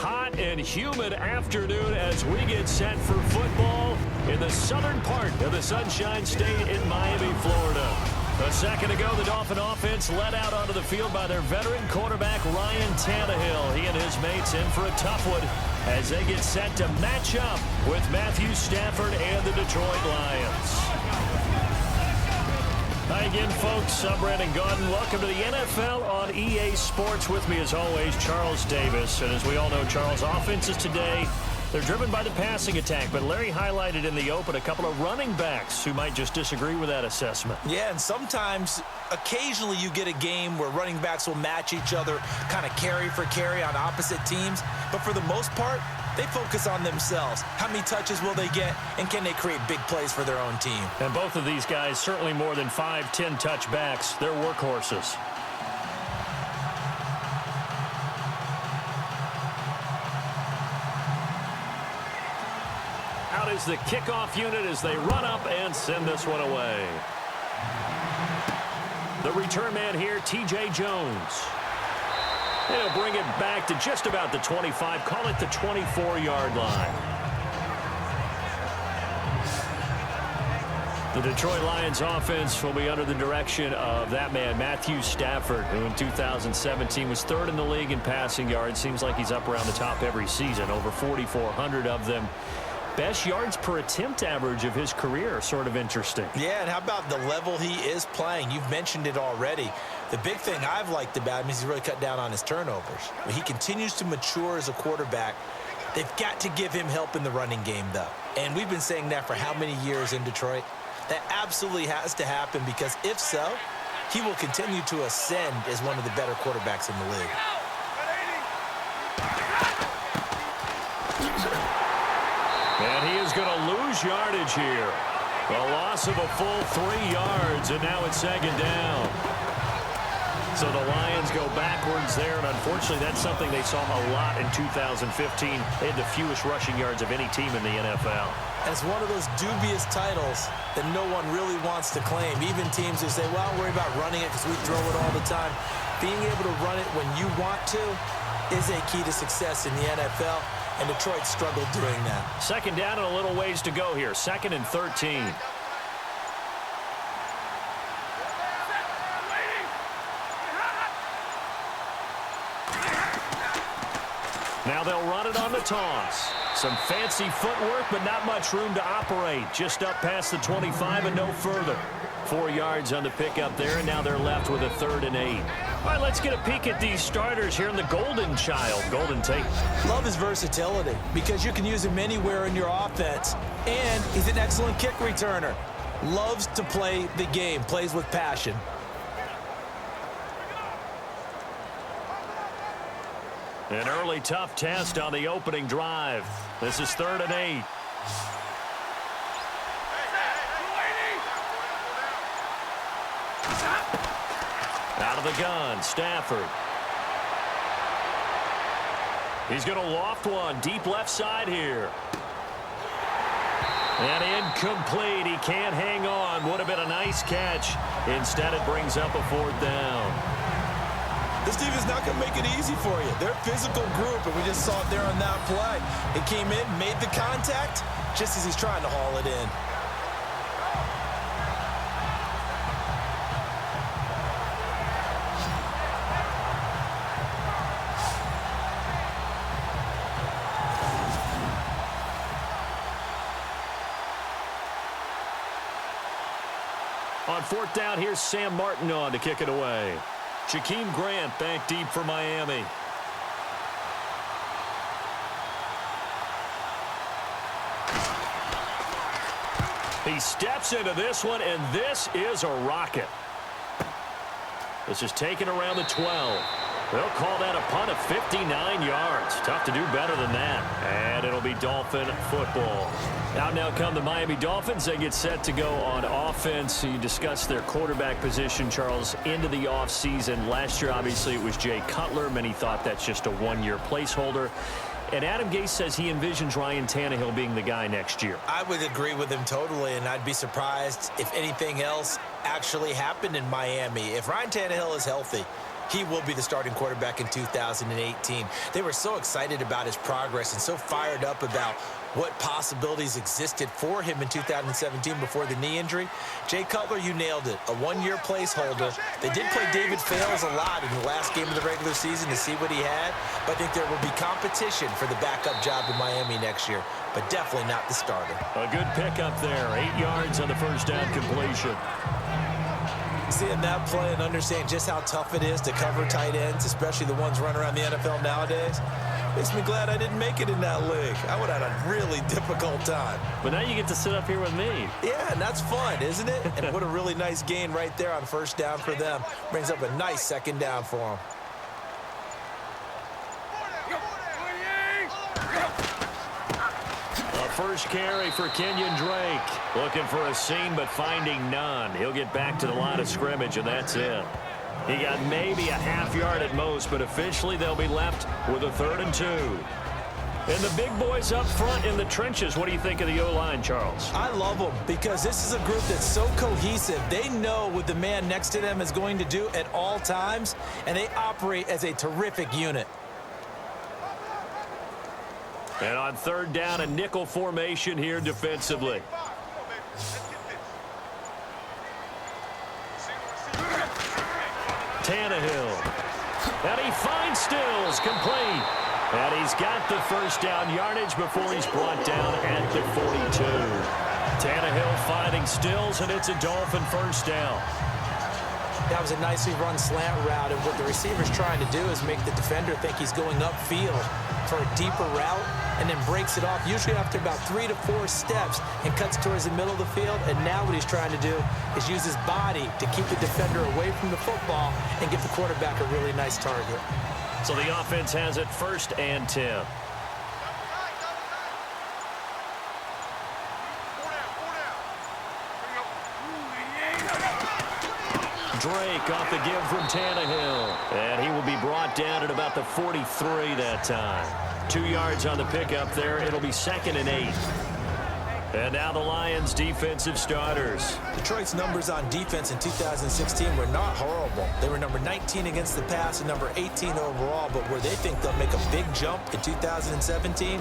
hot and humid afternoon as we get set for football in the southern part of the Sunshine State in Miami, Florida. A second ago, the Dolphin offense led out onto the field by their veteran quarterback, Ryan Tannehill. He and his mates in for a tough one as they get set to match up with Matthew Stafford and the Detroit Lions. Hi again, folks. I'm Brandon Gaudin. Welcome to the NFL on EA Sports. With me, as always, Charles Davis. And as we all know, Charles, offenses today, they're driven by the passing attack. But Larry highlighted in the open a couple of running backs who might just disagree with that assessment. Yeah, and sometimes, occasionally you get a game where running backs will match each other, kind of carry for carry on opposite teams. But for the most part, they focus on themselves. How many touches will they get, and can they create big plays for their own team? And both of these guys, certainly more than 5-10 touchbacks. They're workhorses. Out is the kickoff unit as they run up and send this one away. The return man here, TJ Jones. They'll bring it back to just about the 25, call it the 24-yard line. The Detroit Lions offense will be under the direction of that man, Matthew Stafford, who in 2017 was third in the league in passing yards. Seems like he's up around the top every season, over 4,400 of them. Best yards per attempt average of his career, sort of interesting. Yeah, and how about the level he is playing? You've mentioned it already. The big thing I've liked about him is he's really cut down on his turnovers. When he continues to mature as a quarterback, they've got to give him help in the running game, though. And we've been saying that for how many years in Detroit? That absolutely has to happen, because if so, he will continue to ascend as one of the better quarterbacks in the league. And he is going to lose yardage here. A loss of a full 3 yards, and now it's second down. So the Lions go backwards there, and unfortunately that's something they saw a lot in 2015. They had the fewest rushing yards of any team in the NFL. It's one of those dubious titles that no one really wants to claim. Even teams who say, well, I'll worry about running it because we throw it all the time. Being able to run it when you want to is a key to success in the NFL, and Detroit struggled doing that. Second down and a little ways to go here. 2nd and 13. Now they'll run it on the toss. Some fancy footwork, but not much room to operate. Just up past the 25 and no further. 4 yards on the pickup there, and now they're left with a 3rd and 8. All right, let's get a peek at these starters here in the Golden Child, Golden Tate. Love his versatility, because you can use him anywhere in your offense, and he's an excellent kick returner. Loves to play the game, plays with passion. An early tough test on the opening drive. This is 3rd and 8. Out of the gun, Stafford. He's going to loft one deep left side here. And incomplete. He can't hang on. Would have been a nice catch. Instead, it brings up a 4th down. This team is not going to make it easy for you. They're a physical group, and we just saw it there on that play. It came in, made the contact, just as he's trying to haul it in. On 4th down, here's Sam Martin on to kick it away. Jakeem Grant back deep for Miami. He steps into this one, and this is a rocket. This is taken around the 12. They'll call that a punt of 59 yards. Tough to do better than that. And it'll be Dolphin football. Out now come the Miami Dolphins. They get set to go on offense. You discussed their quarterback position, Charles, into the offseason. Last year, obviously, it was Jay Cutler. Many thought that's just a one-year placeholder. And Adam Gase says he envisions Ryan Tannehill being the guy next year. I would agree with him totally, and I'd be surprised if anything else actually happened in Miami. If Ryan Tannehill is healthy, he will be the starting quarterback in 2018. They were so excited about his progress and so fired up about what possibilities existed for him in 2017 before the knee injury. Jay Cutler, you nailed it. A one-year placeholder. They did play David Fales a lot in the last game of the regular season to see what he had, but I think there will be competition for the backup job in Miami next year, but definitely not the starter. A good pickup there. 8 yards on the first down completion. Seeing that play and understanding just how tough it is to cover tight ends, especially the ones running around the NFL nowadays, makes me glad I didn't make it in that league. I would have had a really difficult time. But now you get to sit up here with me. Yeah, and that's fun, isn't it? And what a really nice gain right there on first down for them. Brings up a nice second down for them. First carry for Kenyon Drake. Looking for a seam, but finding none. He'll get back to the line of scrimmage, and that's it. He got maybe a half yard at most, but officially they'll be left with a 3rd and 2. And the big boys up front in the trenches. What do you think of the O-line, Charles? I love them because this is a group that's so cohesive. They know what the man next to them is going to do at all times, and they operate as a terrific unit. And on 3rd down, a nickel formation here defensively. Tannehill. And he finds Stills, complete. And he's got the first down yardage before he's brought down at the 42. Tannehill finding Stills, and it's a Dolphin first down. That was a nicely run slant route, and what the receiver's trying to do is make the defender think he's going upfield for a deeper route, and then breaks it off, usually after about 3 to 4 steps, and cuts towards the middle of the field. And now what he's trying to do is use his body to keep the defender away from the football and give the quarterback a really nice target. So the offense has it 1st and 10. Drake off the give from Tannehill. And he will be brought down at about the 43 that time. 2 yards on the pickup there. It'll be 2nd and 8. And now the Lions defensive starters. Detroit's numbers on defense in 2016 were not horrible. They were number 19 against the pass and number 18 overall, but where they think they'll make a big jump in 2017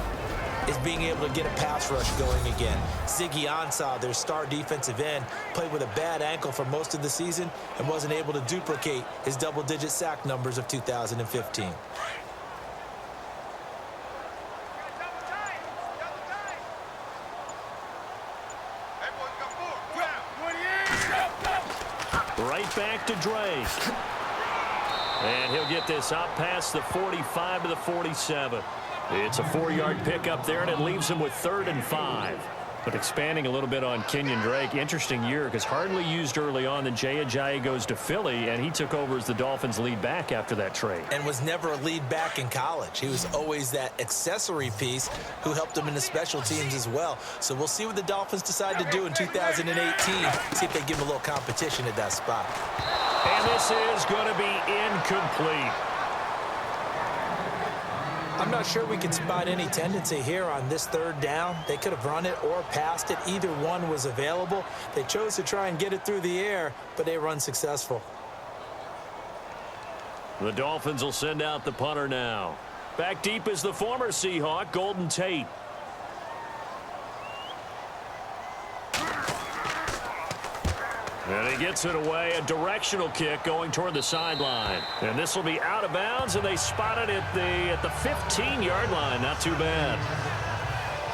is being able to get a pass rush going again. Ziggy Ansah, their star defensive end, played with a bad ankle for most of the season and wasn't able to duplicate his double-digit sack numbers of 2015. Right back to Drake. And he'll get this out past the 45 to the 47. It's a 4-yard pickup there, and it leaves him with 3rd and 5. But expanding a little bit on Kenyon Drake, interesting year because hardly used early on. Then Jay Ajayi goes to Philly, and he took over as the Dolphins' lead back after that trade. And was never a lead back in college. He was always that accessory piece who helped him in the special teams as well. So we'll see what the Dolphins decide to do in 2018. See if they give him a little competition at that spot. And this is going to be incomplete. I'm not sure we can spot any tendency here on this 3rd down. They could have run it or passed it. Either one was available. They chose to try and get it through the air, but they were unsuccessful. The Dolphins will send out the punter now. Back deep is the former Seahawk, Golden Tate. And he gets it away, a directional kick going toward the sideline. And this will be out of bounds, and they spot it at the 15-yard line. Not too bad.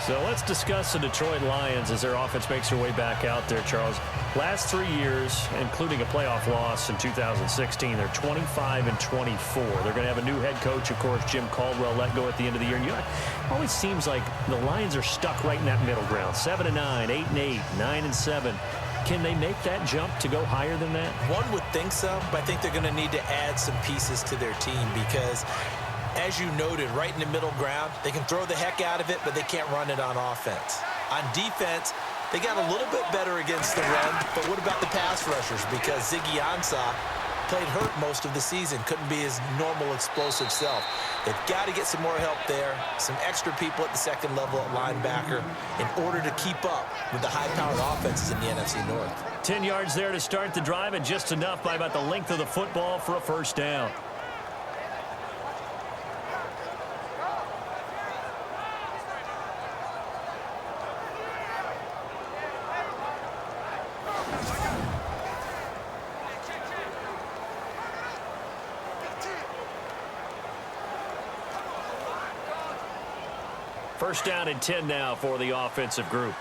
So let's discuss the Detroit Lions as their offense makes their way back out there, Charles. Last 3 years, including a playoff loss in 2016, they're 25 and 24. They're going to have a new head coach, of course, Jim Caldwell, let go at the end of the year. And it always seems like the Lions are stuck right in that middle ground. 7 and 9, 8 and 8, 9 and 7. Can they make that jump to go higher than that? One would think so, but I think they're going to need to add some pieces to their team because, as you noted, right in the middle ground, they can throw the heck out of it, but they can't run it on offense. On defense, they got a little bit better against the run, but what about the pass rushers? Because Ziggy Ansah played hurt most of the season, couldn't be his normal explosive self. They've got to get some more help there, some extra people at the second level at linebacker in order to keep up with the high-powered offenses in the NFC North. 10 yards there to start the drive, and just enough by about the length of the football for a first down. First down and 10 now for the offensive group.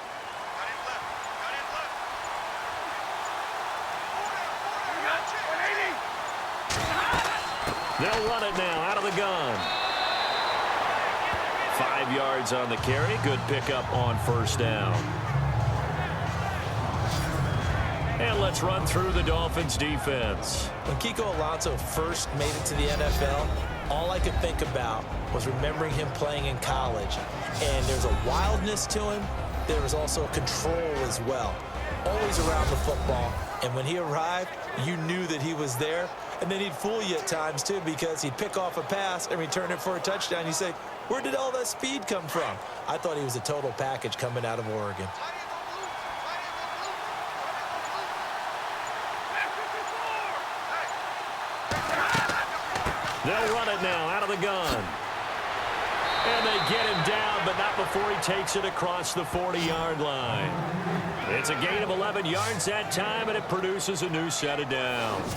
They'll run it now out of the gun. 5 yards on the carry. Good pickup on first down. And let's run through the Dolphins defense. When Kiko Alonso first made it to the NFL, all I could think about was remembering him playing in college. And there's a wildness to him. There was also control as well. Always around the football. And when he arrived, you knew that he was there. And then he'd fool you at times, too, because he'd pick off a pass and return it for a touchdown. You say, where did all that speed come from? I thought he was a total package coming out of Oregon. They'll run it now out of the gun. And they get him down, but not before he takes it across the 40-yard line. It's a gain of 11 yards that time, and it produces a new set of downs.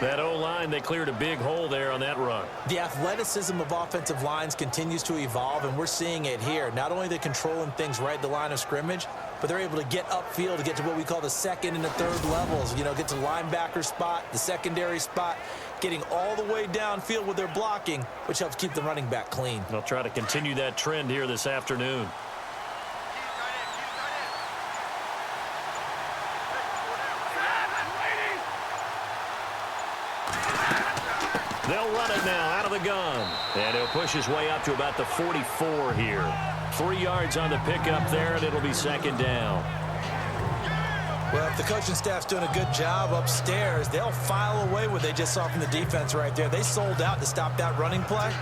That O-line, they cleared a big hole there on that run. The athleticism of offensive lines continues to evolve, and we're seeing it here. Not only are they controlling things right at the line of scrimmage, but they're able to get upfield to get to what we call the second and the third levels. You know, get to linebacker spot, the secondary spot, getting all the way downfield with their blocking, which helps keep the running back clean. They'll try to continue that trend here this afternoon. They'll run it now out of the gun. And he'll push his way up to about the 44 here. 3 yards on the pickup there, and it'll be second down. Well, if the coaching staff's doing a good job upstairs, they'll file away what they just saw from the defense right there. They sold out to stop that running play.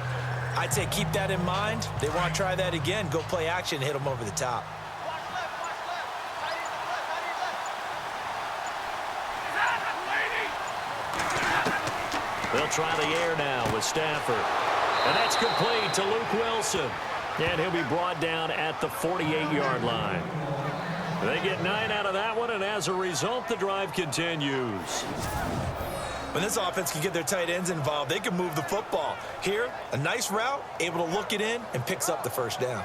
I'd say keep that in mind. They want to try that again. Go play action, hit them over the top. They'll try the air now with Stafford. And that's complete to Luke Wilson. And he'll be brought down at the 48-yard line. They get 9 out of that one, and as a result, the drive continues. When this offense can get their tight ends involved, they can move the football. Here, a nice route, able to look it in, and picks up the first down.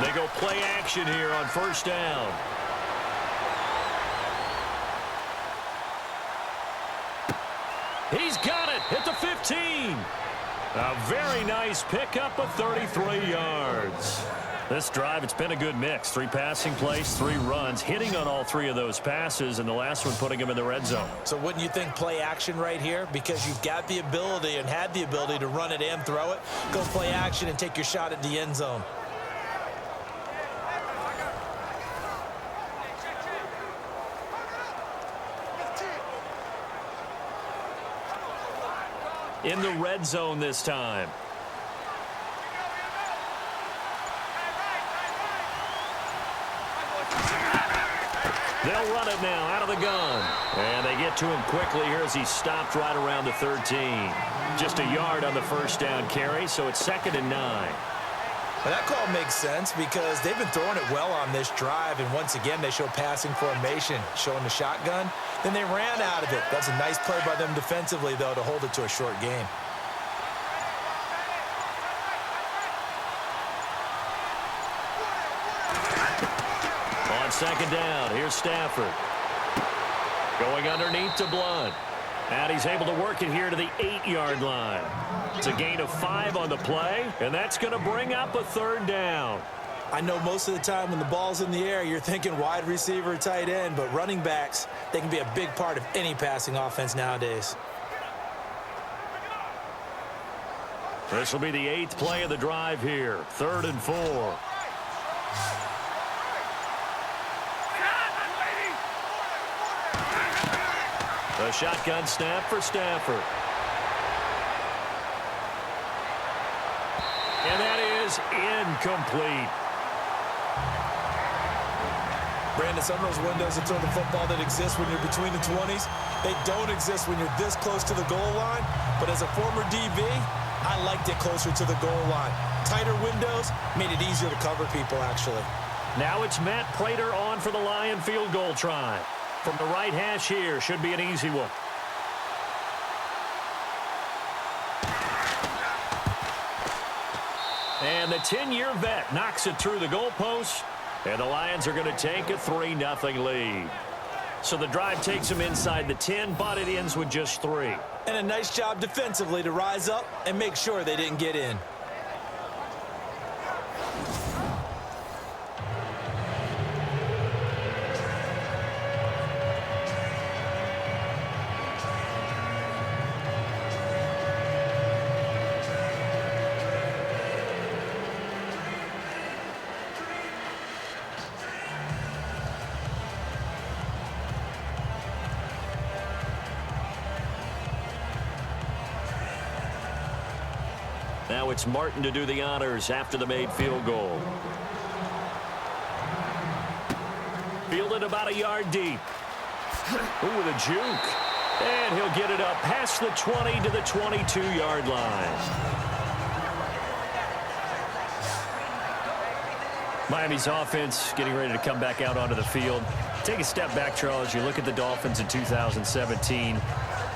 They go play action here on first down. He's got it at the 15. A very nice pickup of 33 yards. This drive, it's been a good mix. 3 passing plays, 3 runs, hitting on all 3 of those passes, and the last one putting him in the red zone. So wouldn't you think play action right here? Because you've got the ability and had the ability to run it and throw it. Go play action and take your shot at the end zone. In the red zone this time. They'll run it now out of the gun. And they get to him quickly here as he stopped right around the 13. Just a yard on the first down carry, so it's 2nd and 9. Well, that call makes sense because they've been throwing it well on this drive, and once again they show passing formation, showing the shotgun. Then they ran out of it. That's a nice play by them defensively, though, to hold it to a short game. On second down, here's Stafford. Going underneath to Blunt. And he's able to work it here to the 8-yard line. It's a gain of 5 on the play, and that's going to bring up a 3rd down. I know most of the time when the ball's in the air, you're thinking wide receiver, tight end, but running backs, they can be a big part of any passing offense nowadays. This will be the 8th play of the drive here. 3rd and 4. A shotgun snap for Stafford. And that is incomplete. Brandon, some of those windows to throw the football that exist when you're between the 20s, they don't exist when you're this close to the goal line. But as a former DB, I liked it closer to the goal line. Tighter windows made it easier to cover people, actually. Now it's Matt Prater on for the Lion field goal try. From the right hash here, should be an easy one. And the 10-year vet knocks it through the goalpost. And the Lions are going to take a 3-0 lead. So the drive takes them inside the 10, but it ends with just 3. And a nice job defensively to rise up and make sure they didn't get in. Now it's Martin to do the honors after the made field goal. Fielded about a yard deep. Ooh, with a juke. And he'll get it up past the 20 to the 22-yard line. Miami's offense getting ready to come back out onto the field. Take a step back, Charles. You look at the Dolphins in 2017.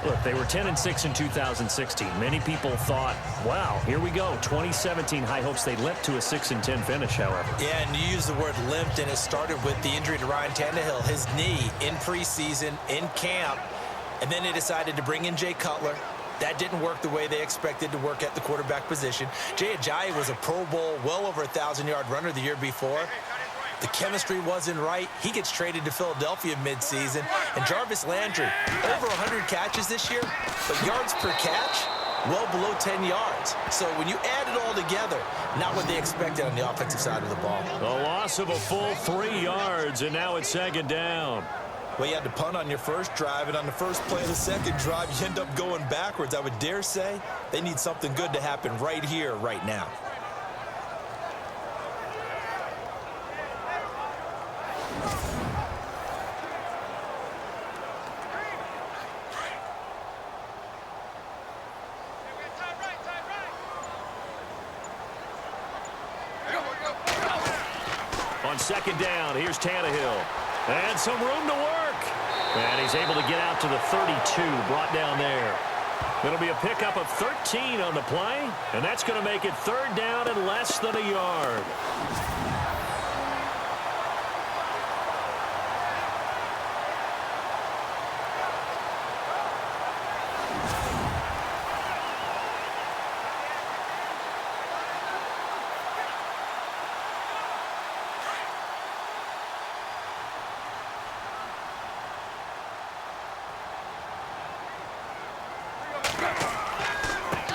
Look, they were 10-6 in 2016. Many people thought, wow, here we go. 2017 high hopes. They limped to a 6-10 finish, however. Yeah, and you use the word limped, and it started with the injury to Ryan Tannehill, his knee in preseason, in camp, and then they decided to bring in Jay Cutler. That didn't work the way they expected to work at the quarterback position. Jay Ajayi was a Pro Bowl, well over 1,000-yard runner the year before. The chemistry wasn't right. He gets traded to Philadelphia midseason. And Jarvis Landry, over 100 catches this year, but yards per catch, well below 10 yards. So when you add it all together, not what they expected on the offensive side of the ball. A loss of a full 3 yards, and now it's second down. Well, you had to punt on your first drive, and on the first play of the second drive, you end up going backwards. I would dare say they need something good to happen right here, right now. On second down, here's Tannehill. And some room to work. And he's able to get out to the 32, brought down there. It'll be a pickup of 13 on the play, and that's going to make it third down and less than a yard.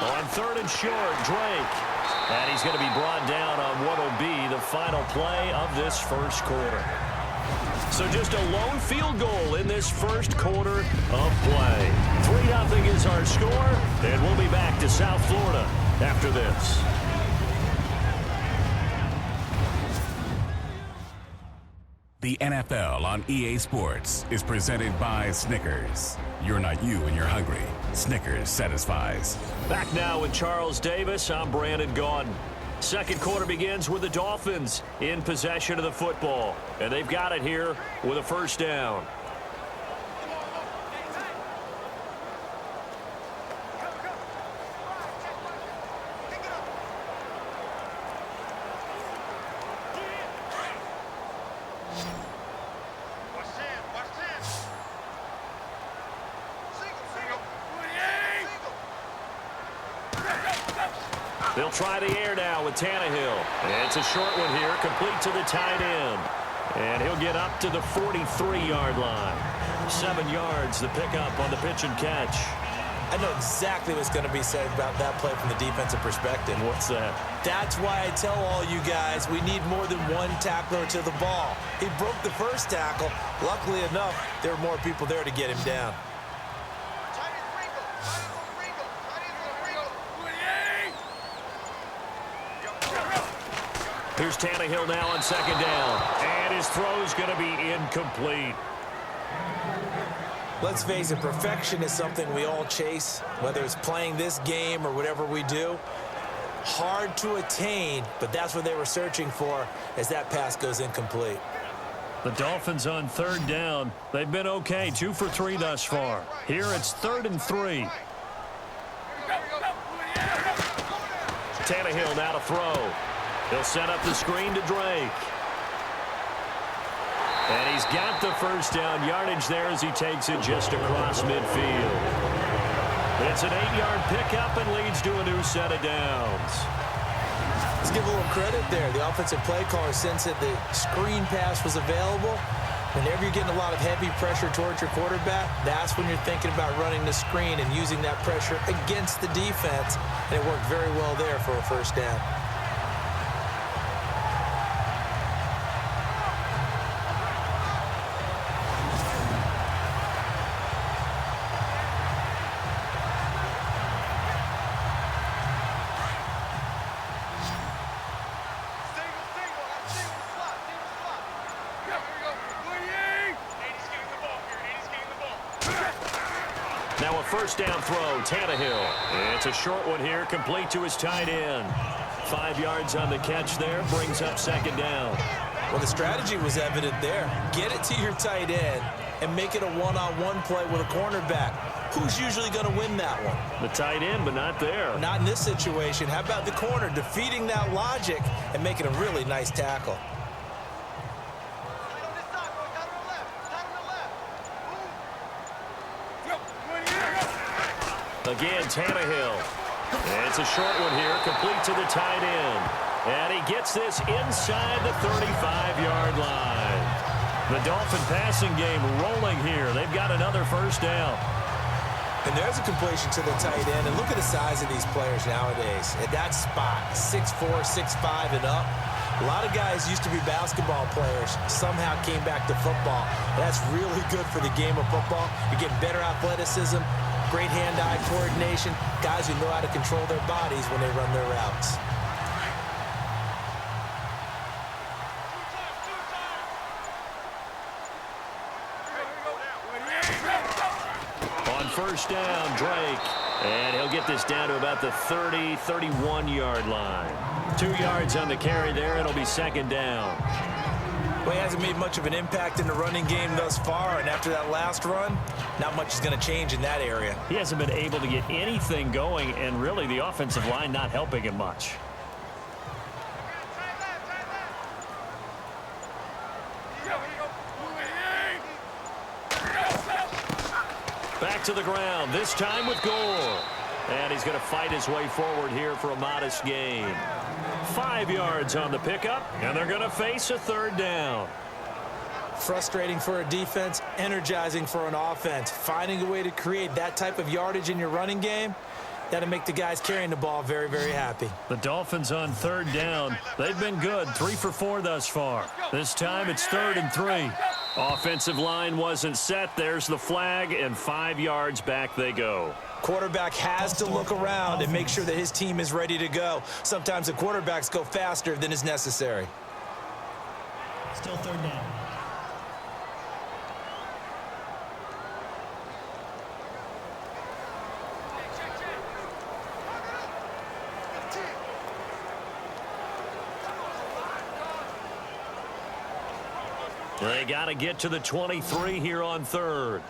On third and short, Drake. And he's going to be brought down on what will be the final play of this first quarter. So just a lone field goal in this first quarter of play. 3-0 is our score, and we'll be back to South Florida after this. The NFL on EA Sports is presented by Snickers. You're not you when you're hungry. Snickers satisfies. Back now with Charles Davis. I'm Brandon Gaudin. Second quarter begins with the Dolphins in possession of the football. And they've got it here with a first down. They'll try the air now with Tannehill. And it's a short one here, complete to the tight end. And he'll get up to the 43-yard line. 7 yards, the pickup on the pitch and catch. I know exactly what's going to be said about that play from the defensive perspective. What's that? That's why I tell all you guys we need more than one tackler to the ball. He broke the first tackle. Luckily enough, there were more people there to get him down. Here's Tannehill now on second down. And And his throw's going to be incomplete. Let's face it, perfection is something we all chase, whether it's playing this game or whatever we do. Hard to attain, but that's what they were searching for as that pass goes incomplete. The Dolphins on third down. They've been okay, 2 for 3 thus far. Here it's 3rd and 3. Tannehill now to throw. He'll set up the screen to Drake. And he's got the first down yardage there as he takes it just across midfield. It's an 8-yard pickup and leads to a new set of downs. Let's give a little credit there. The offensive play caller sensed that the screen pass was available. Whenever you're getting a lot of heavy pressure towards your quarterback, that's when you're thinking about running the screen and using that pressure against the defense. And it worked very well there for a first down. Now a first down throw, Tannehill. It's a short one here, complete to his tight end. 5 yards on the catch there, brings up second down. Well, the strategy was evident there. Get it to your tight end and make it a one-on-one play with a cornerback. Who's usually going to win that one? The tight end, but not there. Not in this situation. How about the corner defeating that logic and making a really nice tackle? Again, Tannehill. And it's a short one here, complete to the tight end. And he gets this inside the 35-yard line. The Dolphin passing game rolling here. They've got another first down. And there's a completion to the tight end. And look at the size of these players nowadays. At that spot, 6'4", 6'5", and up. A lot of guys used to be basketball players, somehow came back to football. That's really good for the game of football. You're getting better athleticism, great hand-eye coordination, guys who know how to control their bodies when they run their routes. On first down, Drake. And he'll get this down to about the 30, 31-yard line. 2 yards on the carry there. It'll be second down. Well, he hasn't made much of an impact in the running game thus far, and after that last run, not much is going to change in that area. He hasn't been able to get anything going, and really the offensive line not helping him much. Back to the ground, this time with Gore. And he's going to fight his way forward here for a modest gain. 5 yards on the pickup, and they're going to face a third down. Frustrating for a defense, energizing for an offense. Finding a way to create that type of yardage in your running game, that'll make the guys carrying the ball very, very happy. The Dolphins on third down. They've been good, 3 for 4 thus far. This time it's 3rd and 3. Offensive line wasn't set. There's the flag, and 5 yards back they go. Quarterback has to look around and make sure that his team is ready to go. Sometimes the quarterbacks go faster than is necessary. Still 3rd down. They got to get to the 23 here on third.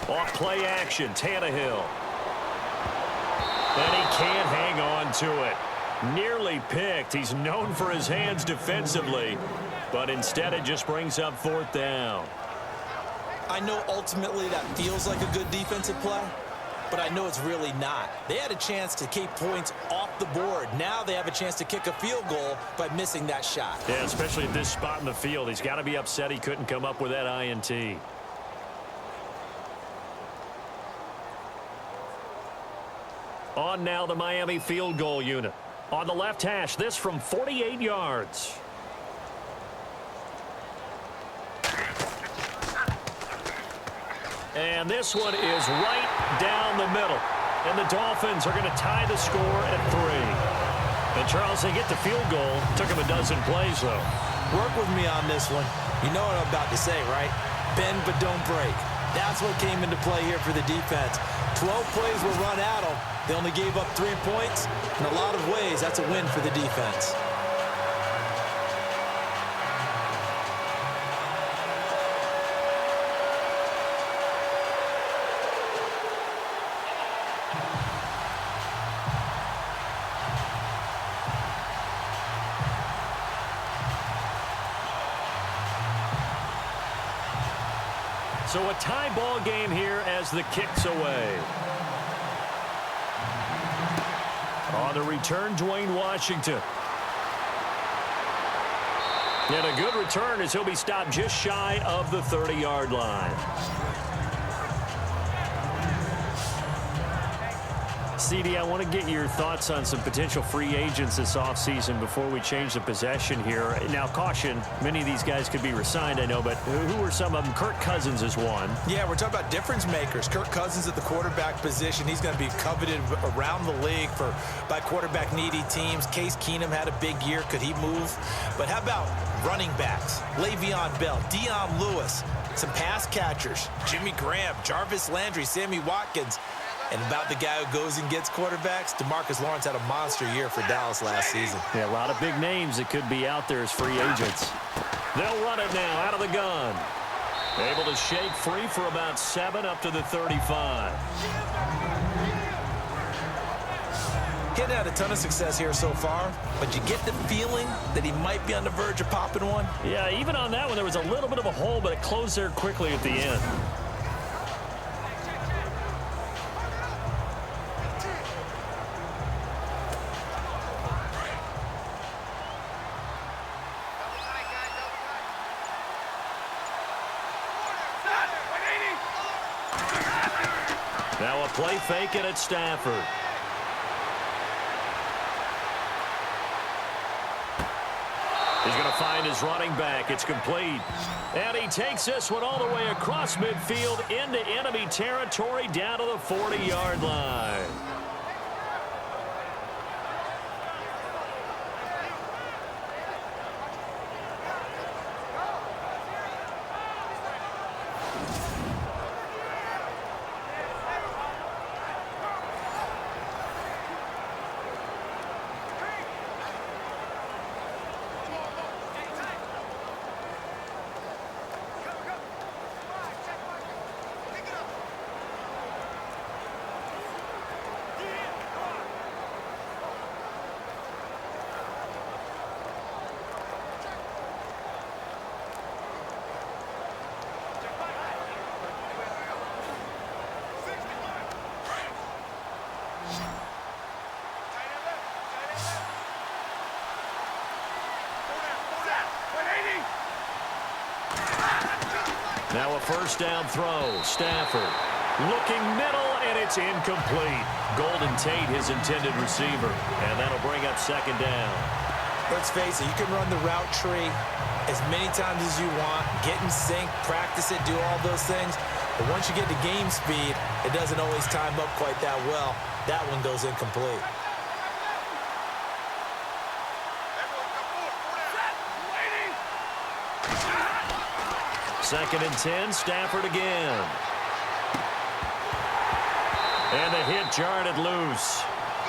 Off play action, Tannehill. And he can't hang on to it. Nearly picked. He's known for his hands defensively, but instead it just brings up 4th down. I know ultimately that feels like a good defensive play, but I know it's really not. They had a chance to keep points off the board. Now they have a chance to kick a field goal by missing that shot. Yeah, especially at this spot in the field. He's got to be upset he couldn't come up with that INT. On now the Miami field goal unit. On the left hash, this from 48 yards. And this one is right down the middle. and the Dolphins are going to tie the score at 3. And, Charles, they get the field goal. Took them a dozen plays, though. Work with me on this one. You know what I'm about to say, right? Bend but don't break. That's what came into play here for the defense. 12 plays were run at them. They only gave up 3 points. In a lot of ways, that's a win for the defense. So a tie ball game here as the kick's away. On the return, Dwayne Washington. And a good return as he'll be stopped just shy of the 30-yard line. CD, I want to get your thoughts on some potential free agents this offseason before we change the possession here. Now, caution, many of these guys could be re-signed, I know, but who are some of them? Kirk Cousins is one. Yeah, we're talking about difference makers. Kirk Cousins at the quarterback position. He's going to be coveted around the league by quarterback-needy teams. Case Keenum had a big year. Could he move? But how about running backs? Le'Veon Bell, Dion Lewis, some pass catchers. Jimmy Graham, Jarvis Landry, Sammy Watkins. And about the guy who goes and gets quarterbacks, DeMarcus Lawrence had a monster year for Dallas last season. Yeah, a lot of big names that could be out there as free agents. They'll run it now out of the gun. Able to shake free for about 7 up to the 35. He hadn't had a ton of success here so far, but you get the feeling that he might be on the verge of popping one. Yeah, even on that one, there was a little bit of a hole, but it closed there quickly at the end. Now a play fake it at Stafford. He's going to find his running back. It's complete. And he takes this one all the way across midfield into enemy territory down to the 40-yard line. Now a first down throw. Stafford looking middle, and it's incomplete. Golden Tate, his intended receiver. And that'll bring up second down. Let's face it, you can run the route tree as many times as you want, get in sync, practice it, do all those things. But once you get to game speed, it doesn't always time up quite that well. That one goes incomplete. Second and 10, Stafford again. And the hit jarred it loose.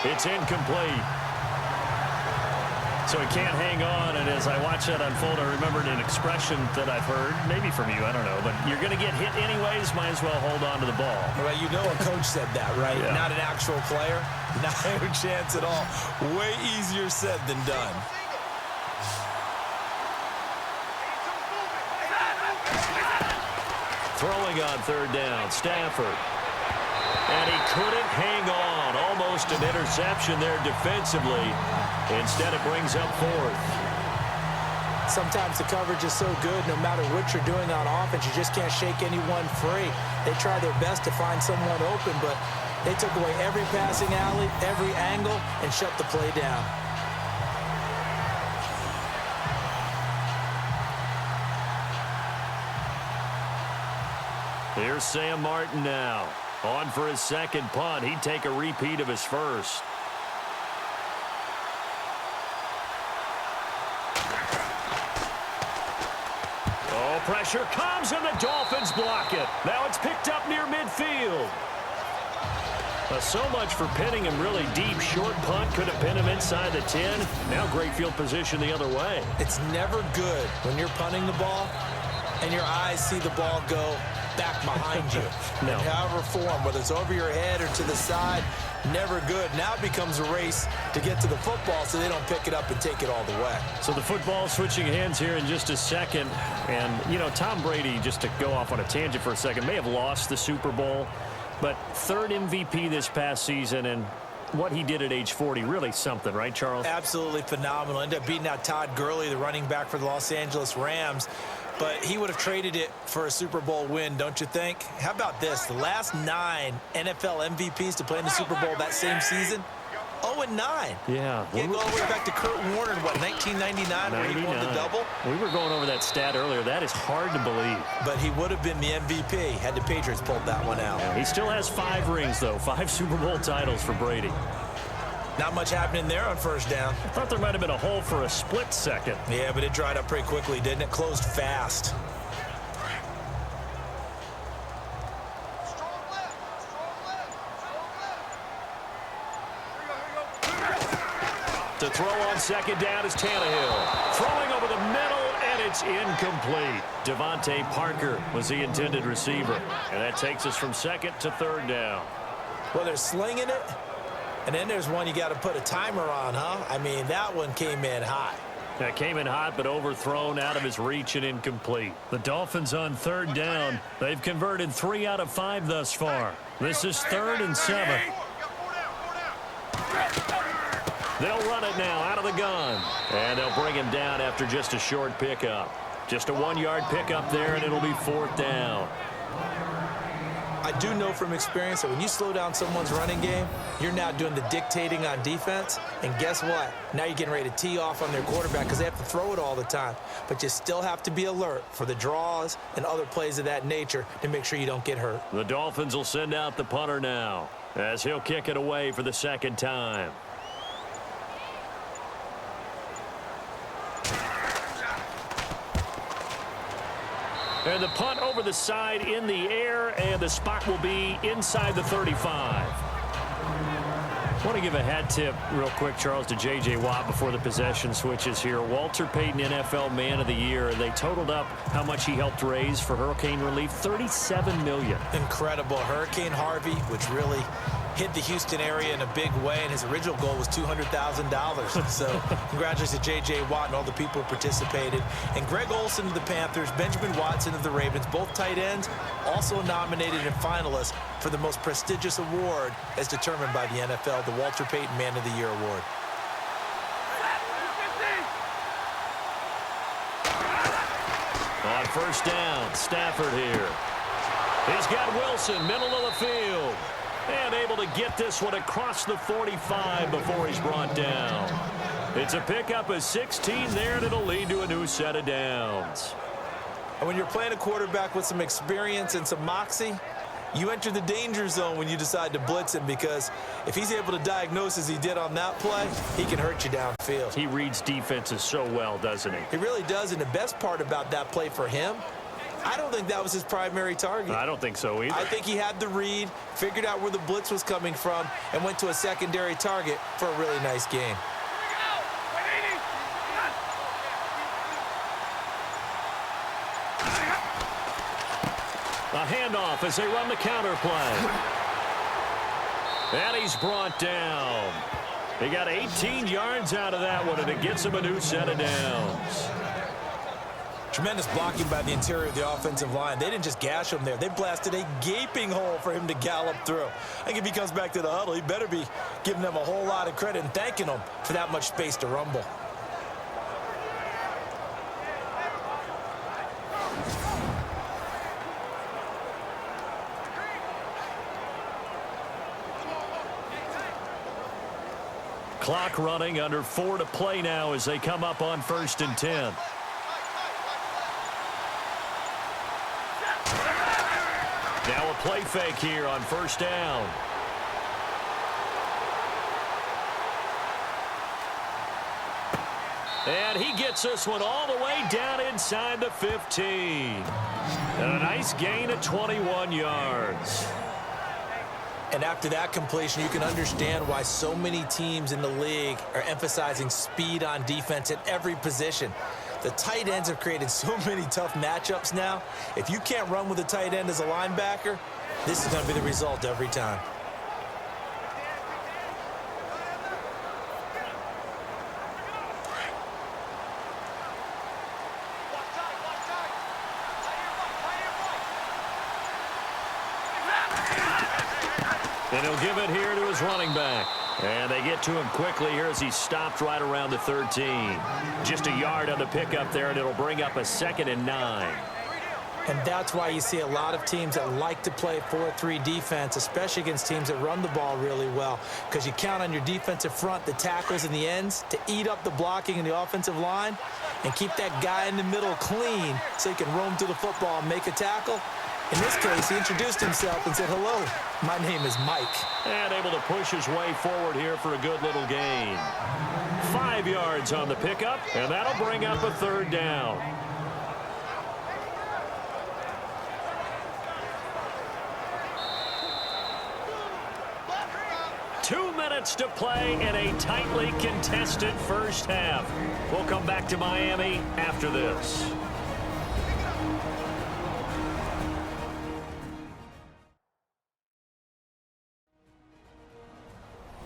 It's incomplete. So he can't hang on, and as I watch that unfold, I remembered an expression that I've heard, maybe from you, I don't know, but you're going to get hit anyways, might as well hold on to the ball. Well, you know a coach said that, right? Yeah. Not an actual player. Not a chance at all. Way easier said than done. Throwing on third down, Stafford. And he couldn't hang on. Almost an interception there defensively. Instead, it brings up fourth. Sometimes the coverage is so good, no matter what you're doing on offense, you just can't shake anyone free. They try their best to find someone open, but they took away every passing alley, every angle, and shut the play down. Here's Sam Martin now. On for his second punt. He'd take a repeat of his first. Oh, pressure comes, and the Dolphins block it. Now it's picked up near midfield. So much for pinning him really deep. Short punt could have pinned him inside the 10. Now great field position the other way. It's never good when you're punting the ball and your eyes see the ball go back behind you. No. In however form, whether it's over your head or to the side, never good. Now it becomes a race to get to the football so they don't pick it up and take it all the way. So the football switching hands here in just a second. And, you know, Tom Brady, just to go off on a tangent for a second, may have lost the Super Bowl. But third MVP this past season, and what he did at age 40, really something, right, Charles? Absolutely phenomenal. Ended up beating out Todd Gurley, the running back for the Los Angeles Rams. But he would have traded it for a Super Bowl win, don't you think? How about this? The last 9 NFL MVPs to play in the Super Bowl that same season, 0-9. Yeah. You go all the way back to Kurt Warner in, what, 1999 where he won the double? We were going over that stat earlier. That is hard to believe. But he would have been the MVP had the Patriots pulled that one out. He still has 5 rings, though. 5 Super Bowl titles for Brady. Not much happening there on first down. I thought there might have been a hole for a split second. Yeah, but it dried up pretty quickly, didn't it? Closed fast. To throw on second down is Tannehill. Throwing over the middle, and it's incomplete. Devontae Parker was the intended receiver. And that takes us from second to third down. Well, they're slinging it, and then there's one you got to put a timer on, huh? I mean, that one came in hot. That came in hot, but overthrown, out of his reach, and incomplete. The Dolphins on third down. They've converted 3 out of 5 thus far. This is 3rd and 7. They'll run it now out of the gun. And they'll bring him down after just a short pickup. Just a 1-yard pickup there, and it'll be 4th down. I do know from experience that when you slow down someone's running game, you're now doing the dictating on defense. And guess what? Now you're getting ready to tee off on their quarterback because they have to throw it all the time. But you still have to be alert for the draws and other plays of that nature to make sure you don't get hurt. The Dolphins will send out the punter now as he'll kick it away for the second time. And the punt over the side in the air, and the spot will be inside the 35. I want to give a hat tip real quick, Charles, to J.J. Watt before the possession switches here. Walter Payton, NFL Man of the Year. They totaled up how much he helped raise for hurricane relief, $37 million. Incredible. Hurricane Harvey, which really hit the Houston area in a big way, and his original goal was $200,000. So congratulations to J.J. Watt and all the people who participated. And Greg Olsen of the Panthers, Benjamin Watson of the Ravens, both tight ends, also nominated and finalists for the most prestigious award as determined by the NFL, the Walter Payton Man of the Year Award. On first down, Stafford here. He's got Wilson, middle of the field. And able to get this one across the 45 before he's brought down. It's a pickup of 16 there, and it'll lead to a new set of downs. And when you're playing a quarterback with some experience and some moxie, you enter the danger zone when you decide to blitz him, because if he's able to diagnose as he did on that play, he can hurt you downfield. He reads defenses so well, doesn't he? He really does, and the best part about that play for him, I don't think that was his primary target. I don't think so either. I think he had the read, figured out where the blitz was coming from, and went to a secondary target for a really nice game. A handoff as they run the counter play. And he's brought down. He got 18 yards out of that one, and it gets him a new set of downs. Tremendous blocking by the interior of the offensive line. They didn't just gash him there. They blasted a gaping hole for him to gallop through. I think if he comes back to the huddle, he better be giving them a whole lot of credit and thanking them for that much space to rumble. Clock running, under 4 to play now as they come up on 1st and 10. Now a play fake here on first down. And he gets this one all the way down inside the 15. And a nice gain of 21 yards. And after that completion, you can understand why so many teams in the league are emphasizing speed on defense at every position. The tight ends have created so many tough matchups now. If you can't run with a tight end as a linebacker, this is going to be the result every time. And he'll give it here to his running back. And they get to him quickly here as he stopped right around the 13. Just a yard on the pickup there, and it'll bring up a 2nd and 9. And that's why you see a lot of teams that like to play 4-3 defense, especially against teams that run the ball really well, because you count on your defensive front, the tackles and the ends, to eat up the blocking in the offensive line and keep that guy in the middle clean so he can roam to the football and make a tackle. In this case, he introduced himself and said, "Hello, my name is Mike." And able to push his way forward here for a good little gain. 5 yards on the pickup, and that'll bring up a 3rd down. Two minutes to play in a tightly contested first half. We'll come back to Miami after this.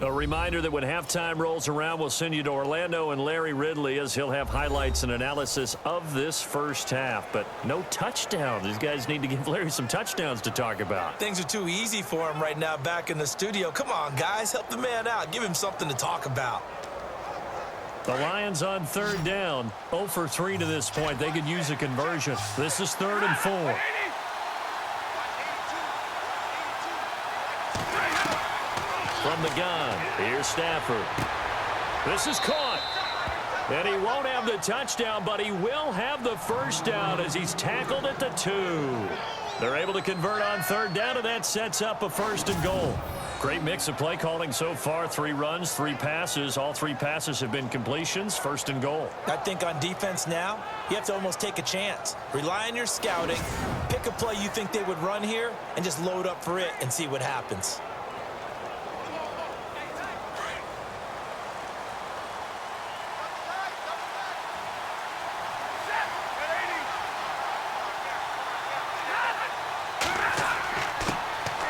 A reminder that when halftime rolls around, we'll send you to Orlando and Larry Ridley as he'll have highlights and analysis of this first half. But no touchdowns. These guys need to give Larry some touchdowns to talk about. Things are too easy for him right now back in the studio. Come on, guys. Help the man out. Give him something to talk about. The Lions on 3rd down. 0 for 3 to this point. They could use a conversion. This is 3rd and 4. From the gun, here's Stafford. This is caught. And he won't have the touchdown, but he will have the first down as he's tackled at the 2. They're able to convert on 3rd down, and that sets up a 1st and goal. Great mix of play calling so far. 3 runs, 3 passes. All 3 passes have been completions. 1st and goal. I think on defense now, you have to almost take a chance. Rely on your scouting. Pick a play you think they would run here, and just load up for it and see what happens.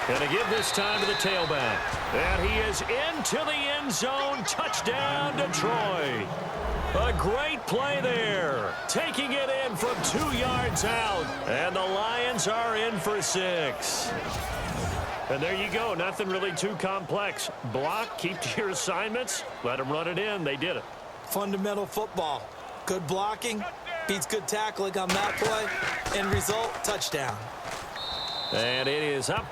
Going to give this time to the tailback. And he is into the end zone. Touchdown, Detroit. A great play there. Taking it in from 2 yards out. And the Lions are in for 6. And there you go. Nothing really too complex. Block, keep to your assignments. Let them run it in. They did it. Fundamental football. Good blocking beats good tackling on that play. End result, touchdown. And it is up.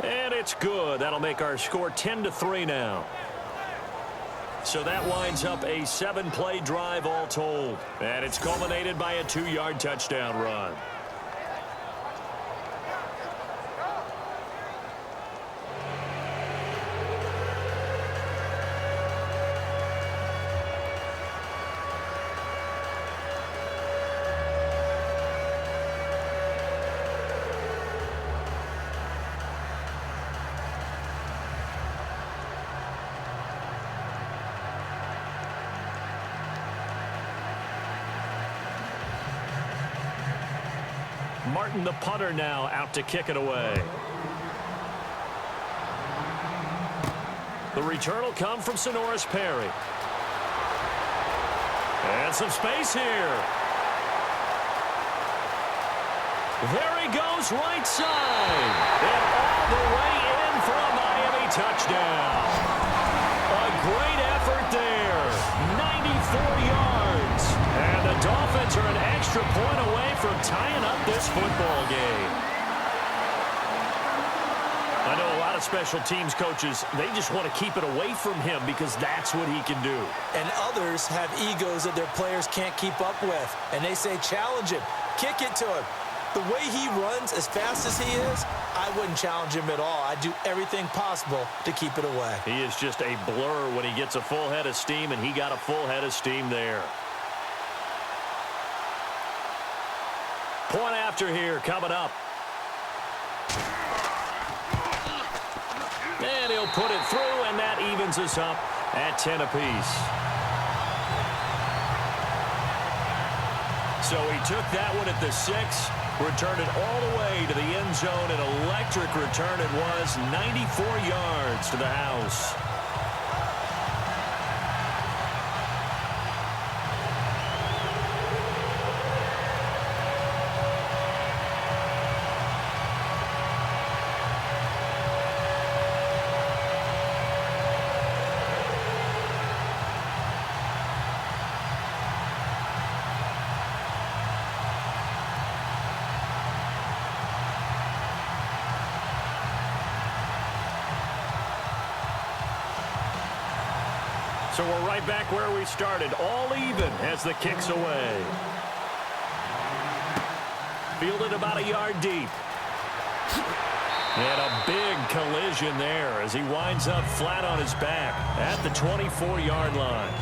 And it's good. That'll make our score 10-3 now. So that winds up a 7-play drive all told. And it's culminated by a 2-yard touchdown run. Martin, the punter, now out to kick it away. The return will come from Sonoris Perry. And some space here. There he goes, right side. And all the way in for a Miami touchdown. A great effort there. 94 yards. And the Dolphins are an extra point away from tying up this football game. I know a lot of special teams coaches, they just want to keep it away from him because that's what he can do. And others have egos that their players can't keep up with. And they say, challenge him. Kick it to him. The way he runs as fast as he is, I wouldn't challenge him at all. I'd do everything possible to keep it away. He is just a blur when he gets a full head of steam, and he got a full head of steam there. Point after here coming up. And he'll put it through, and that evens us up at 10 apiece. So he took that one at the 6, returned it all the way to the end zone. An electric return it was, 94 yards to the house. So we're right back where we started, all even as the kick's away. Fielded about a yard deep. And a big collision there as he winds up flat on his back at the 24-yard line.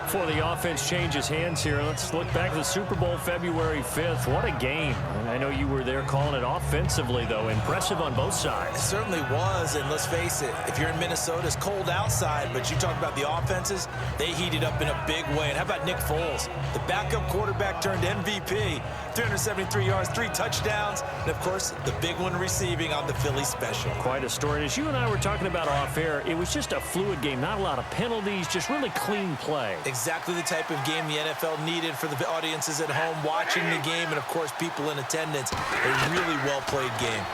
Before the offense changes hands here, let's look back to the Super Bowl February 5th. What a game. I know you were there calling it offensively, though. Impressive on both sides. It certainly was, and let's face it, if you're in Minnesota, it's cold outside, but you talk about the offenses, they heated up in a big way. And how about Nick Foles? The backup quarterback turned MVP, 373 yards, 3 touchdowns, and, of course, the big one receiving on the Philly special. Quite a story. And as you and I were talking about off air, it was just a fluid game, not a lot of penalties, just really clean play. Exactly the type of game the NFL needed for the audiences at home watching the game and, of course, people in attendance. A really well-played game.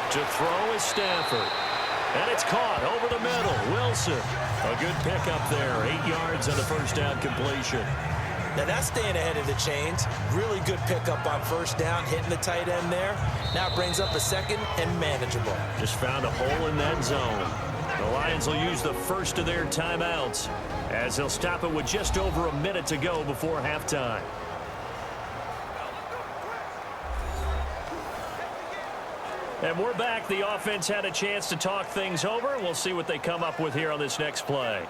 To throw is Stafford. And it's caught over the middle. Wilson. A good pickup there. 8 yards on the first down completion. Now that's staying ahead of the chains. Really good pickup on first down, hitting the tight end there. Now it brings up a second and manageable. Just found a hole in that zone. The Lions will use the first of their timeouts as they'll stop it with just over a minute to go before halftime. And we're back. The offense had a chance to talk things over. We'll see what they come up with here on this next play.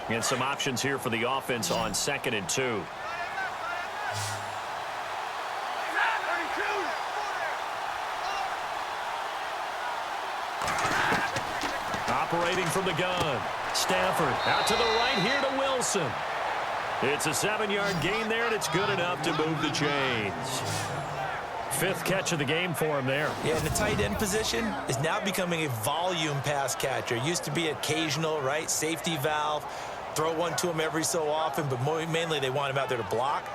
And some options here for the offense on 2nd and 2. Operating from the gun. Stafford out to the right here to Wilson. It's a 7-yard gain there, and it's good enough to move the chains. 5th catch of the game for him there. Yeah, and the tight end position is now becoming a volume pass catcher. Used to be occasional, right? Safety valve. Throw one to him every so often, but mainly they want him out there to block.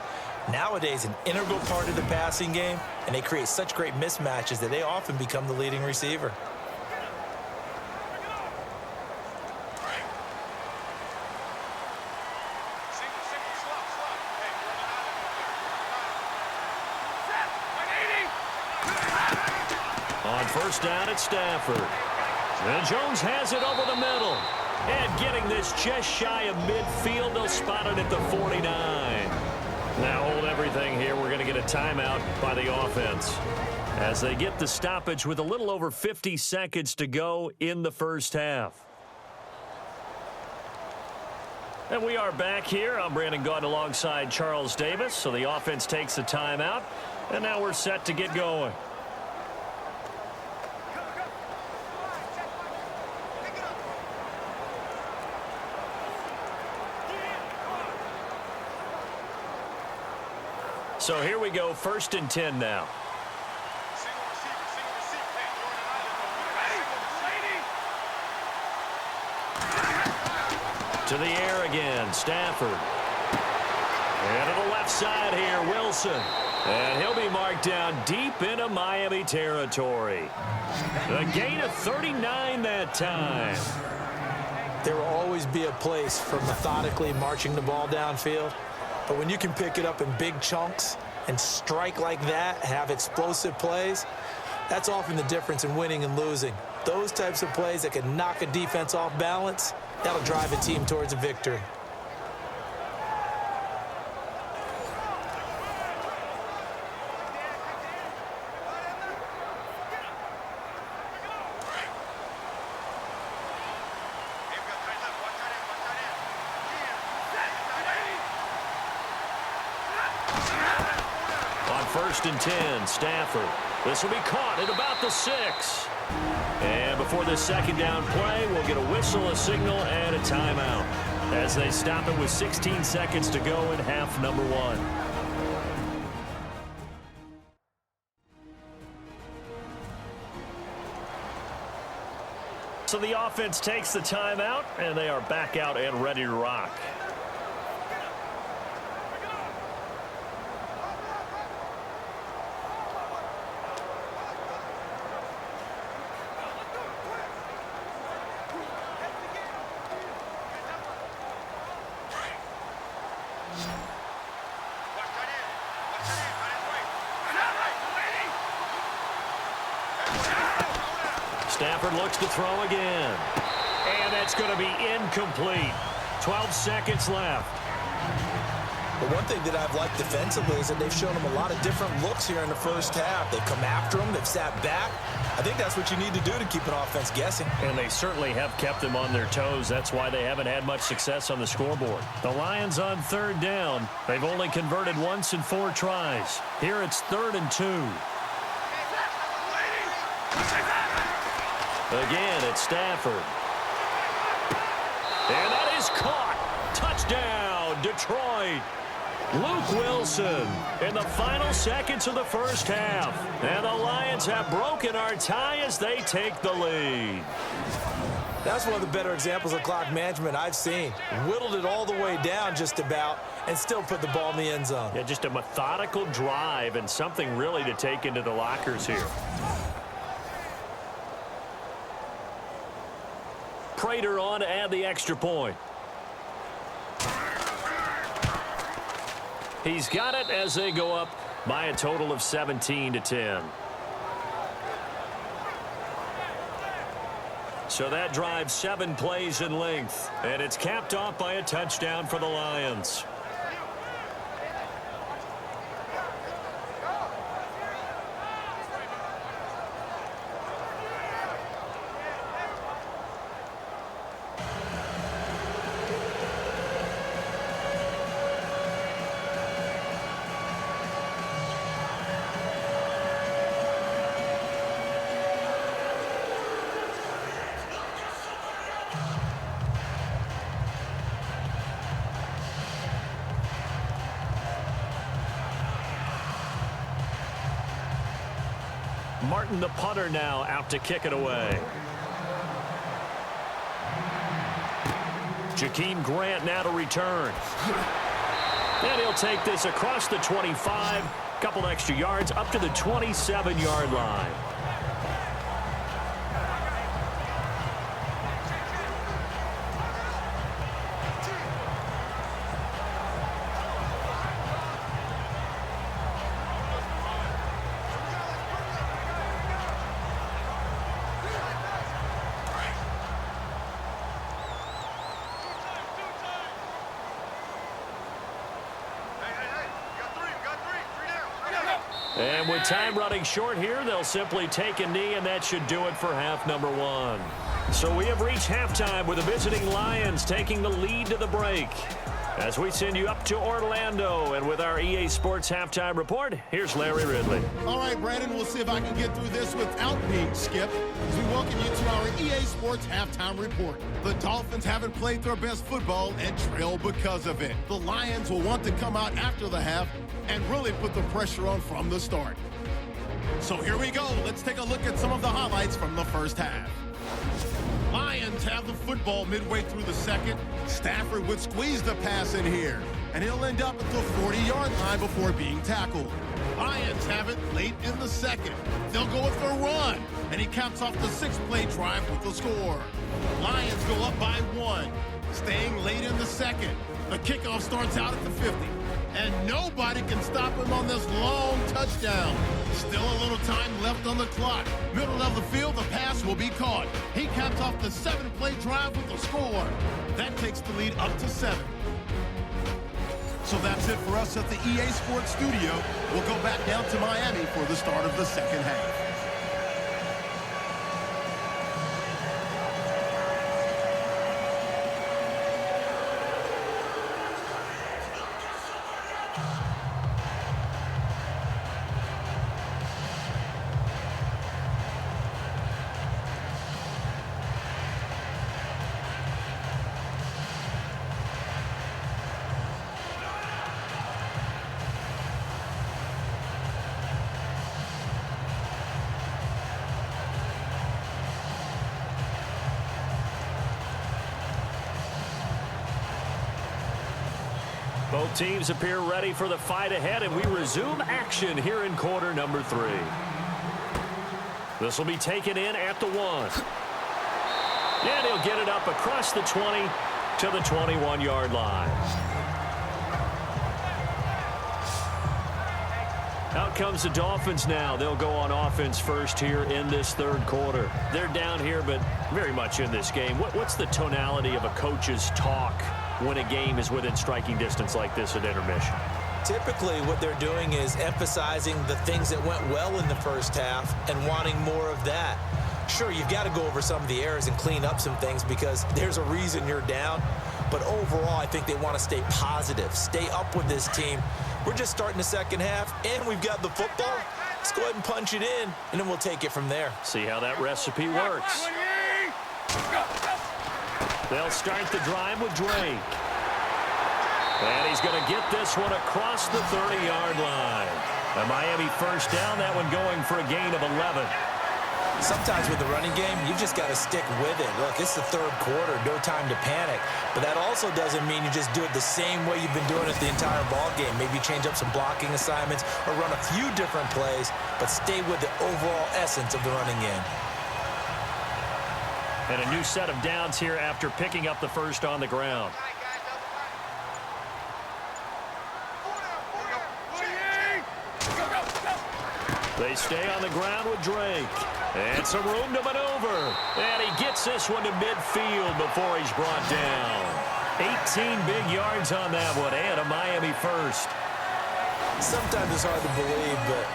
Nowadays, an integral part of the passing game, and they create such great mismatches that they often become the leading receiver. On first down, it's Stafford. And Jones has it over the middle. And getting this just shy of midfield, they'll spot it at the 49. Now hold everything here. We're going to get a timeout by the offense as they get the stoppage with a little over 50 seconds to go in the first half. And we are back here. I'm Brandon Gaudin alongside Charles Davis. So the offense takes the timeout, and now we're set to get going. So here we go, 1st and 10 now. To the air again, Stafford. And to the left side here, Wilson. And he'll be marked down deep into Miami territory. A gain of 39 that time. There will always be a place for methodically marching the ball downfield. But when you can pick it up in big chunks and strike like that, have explosive plays, that's often the difference in winning and losing. Those types of plays that can knock a defense off balance, that'll drive a team towards a victory. First and 10, Stafford. This will be caught at about the 6. And before this second down play, we'll get a whistle, a signal, and a timeout as they stop it with 16 seconds to go in half number 1. So the offense takes the timeout, and they are back out and ready to rock. Stafford looks to throw again. And that's going to be incomplete. 12 seconds left. But one thing that I've liked defensively is that they've shown them a lot of different looks here in the first half. They've come after them. They've sat back. I think that's what you need to do to keep an offense guessing. And they certainly have kept them on their toes. That's why they haven't had much success on the scoreboard. The Lions on third down. They've only converted once in 4 tries. Here it's 3rd and 2. Again, it's Stafford. And that is caught. Touchdown, Detroit. Luke Wilson in the final seconds of the first half. And the Lions have broken our tie as they take the lead. That's one of the better examples of clock management I've seen. Whittled it all the way down just about and still put the ball in the end zone. Yeah, just a methodical drive and something really to take into the lockers here. Prater on to add the extra point. He's got it as they go up by a total of 17-10. So that drives 7 plays in length, and it's capped off by a touchdown for the Lions. Martin, the punter, now out to kick it away. Jakeem Grant now to return. And he'll take this across the 25, couple extra yards up to the 27-yard line. And with time running short here, they'll simply take a knee, and that should do it for half number 1. So we have reached halftime with the visiting Lions taking the lead to the break. As we send you up to Orlando, and with our EA Sports Halftime Report, here's Larry Ridley. All right, Brandon, we'll see if I can get through this without being skipped as we welcome you to our EA Sports Halftime Report. The Dolphins haven't played their best football and trail because of it. The Lions will want to come out after the half and really put the pressure on from the start. So here we go. Let's take a look at some of the highlights from the first half. Lions have the football midway through the second. Stafford would squeeze the pass in here. and he'll end up at the 40-yard line before being tackled. Lions have it late in the second. They'll go with their run, and he caps off the 6-play drive with the score. Lions go up by 1, staying late in the second. The kickoff starts out at the 50, and nobody can stop him on this long touchdown. Still a little time left on the clock. Middle of the field, the pass will be caught. He caps off the 7-play drive with the score. That takes the lead up to 7. So that's it for us at the EA Sports Studio. We'll go back down to Miami for the start of the second half. Both teams appear ready for the fight ahead, and we resume action here in quarter number 3. This will be taken in at the 1. And he'll get it up across the 20 to the 21-yard line. Out comes the Dolphins now. They'll go on offense first here in this third quarter. They're down here, but very much in this game. What's the tonality of a coach's talk when a game is within striking distance like this at intermission? Typically, what they're doing is emphasizing the things that went well in the first half and wanting more of that. Sure, you've got to go over some of the errors and clean up some things because there's a reason you're down. But overall, I think they want to stay positive, stay up with this team. We're just starting the second half, and we've got the football. Let's go ahead and punch it in, and then we'll take it from there. See how that recipe works. They'll start the drive with Drake. And he's going to get this one across the 30-yard line. A Miami first down, that one going for a gain of 11. Sometimes with the running game, you've just got to stick with it. Look, it's the third quarter, no time to panic. But that also doesn't mean you just do it the same way you've been doing it the entire ball game. Maybe change up some blocking assignments or run a few different plays, but stay with the overall essence of the running game. And a new set of downs here after picking up the first on the ground. They stay on the ground with Drake. And some room to maneuver. And he gets this one to midfield before he's brought down. 18 big yards on that one, and a Miami first. Sometimes it's hard to believe, but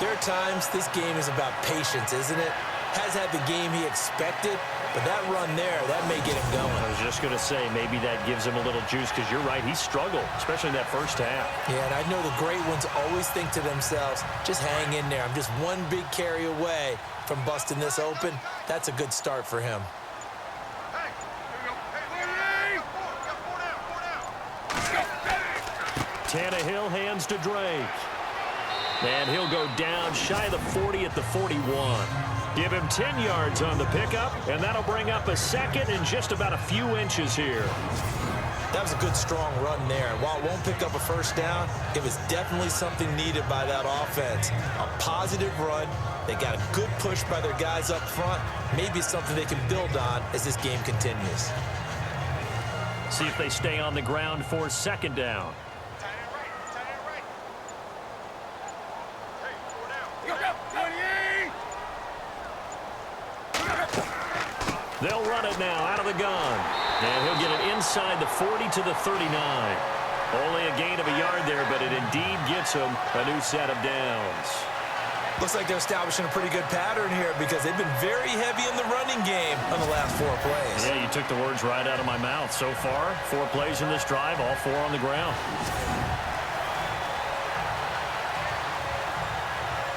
there are times this game is about patience, isn't it? Has had the game he expected, but that run there, that may get him going. I was just going to say, maybe that gives him a little juice, because you're right, he struggled, especially in that first half. Yeah, and I know the great ones always think to themselves, just hang in there. I'm just one big carry away from busting this open. That's a good start for him. Tannehill hands to Drake. And he'll go down shy of the 40 at the 41. Give him 10 yards on the pickup, and that'll bring up a second and just about a few inches here. That was a good, strong run there. And while it won't pick up a first down, it was definitely something needed by that offense. A positive run. They got a good push by their guys up front. Maybe something they can build on as this game continues. See if they stay on the ground for second down. They'll run it now out of the gun. And he'll get it inside the 40 to the 39. Only a gain of a yard there, but it indeed gets him a new set of downs. Looks like they're establishing a pretty good pattern here because they've been very heavy in the running game on the last 4 plays. Yeah, you took the words right out of my mouth. So far, 4 plays in this drive, all 4 on the ground.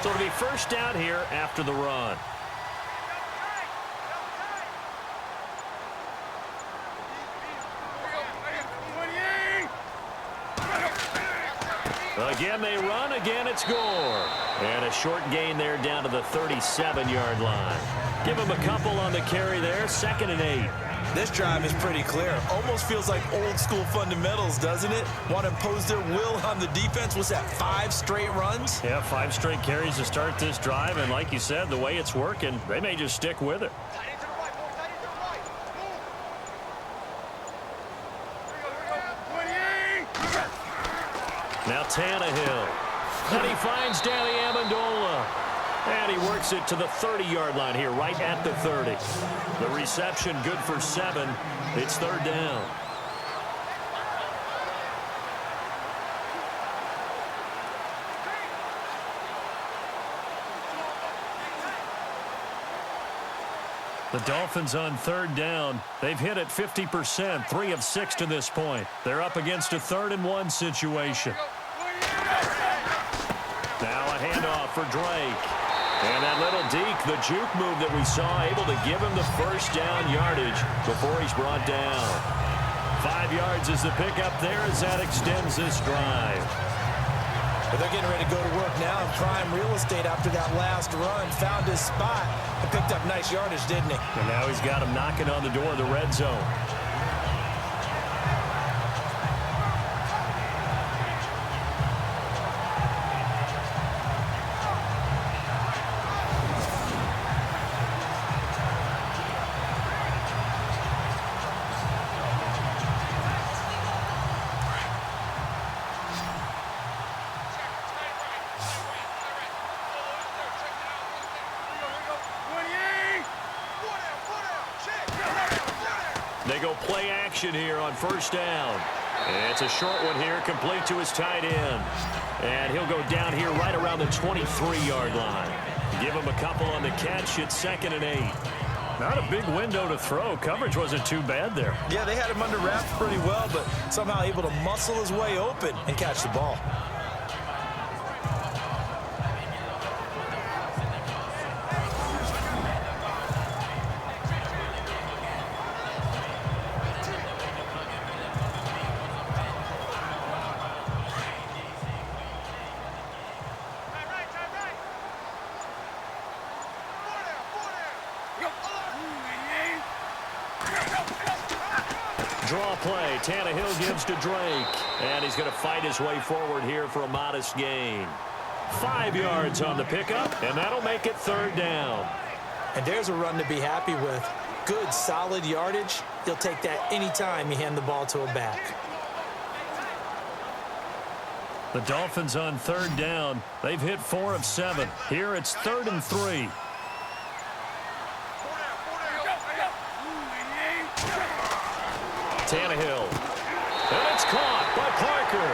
So it'll be first down here after the run. Again they run, again it's Gore. And a short gain there down to the 37-yard line. Give him a couple on the carry there, 2nd and 8. This drive is pretty clear. Almost feels like old school fundamentals, doesn't it? Want to impose their will on the defense. What's that, 5 straight runs? Yeah, 5 straight carries to start this drive. And like you said, the way it's working, they may just stick with it. Now Tannehill. And he finds Danny Amendola. And he works it to the 30-yard line here, right at the 30. The reception good for 7. It's 3rd down. The Dolphins on 3rd down. They've hit it 50%, 3 of 6 to this point. They're up against a 3rd and 1 situation. Now a handoff for Drake. And that little deke, the juke move that we saw, able to give him the 1st down yardage before he's brought down. 5 yards is the pickup there as that extends this drive. But they're getting ready to go to work now in prime real estate after that last run. Found his spot and picked up nice yardage, didn't he? And now he's got him knocking on the door of the red zone. They go play action here on 1st down. And it's a short one here, complete to his tight end. And he'll go down here right around the 23-yard line. Give him a couple on the catch. It's 2nd and 8. Not a big window to throw. Coverage wasn't too bad there. Yeah, they had him under wraps pretty well, but somehow able to muscle his way open and catch the ball. Draw play. Tannehill gives to Drake. And he's going to fight his way forward here for a modest gain. 5 yards on the pickup, and that'll make it 3rd down. And there's a run to be happy with. Good, solid yardage. He'll take that anytime you hand the ball to a back. The Dolphins on 3rd down. They've hit 4 of 7. Here it's 3rd and 3. Tannehill. And it's caught by Parker.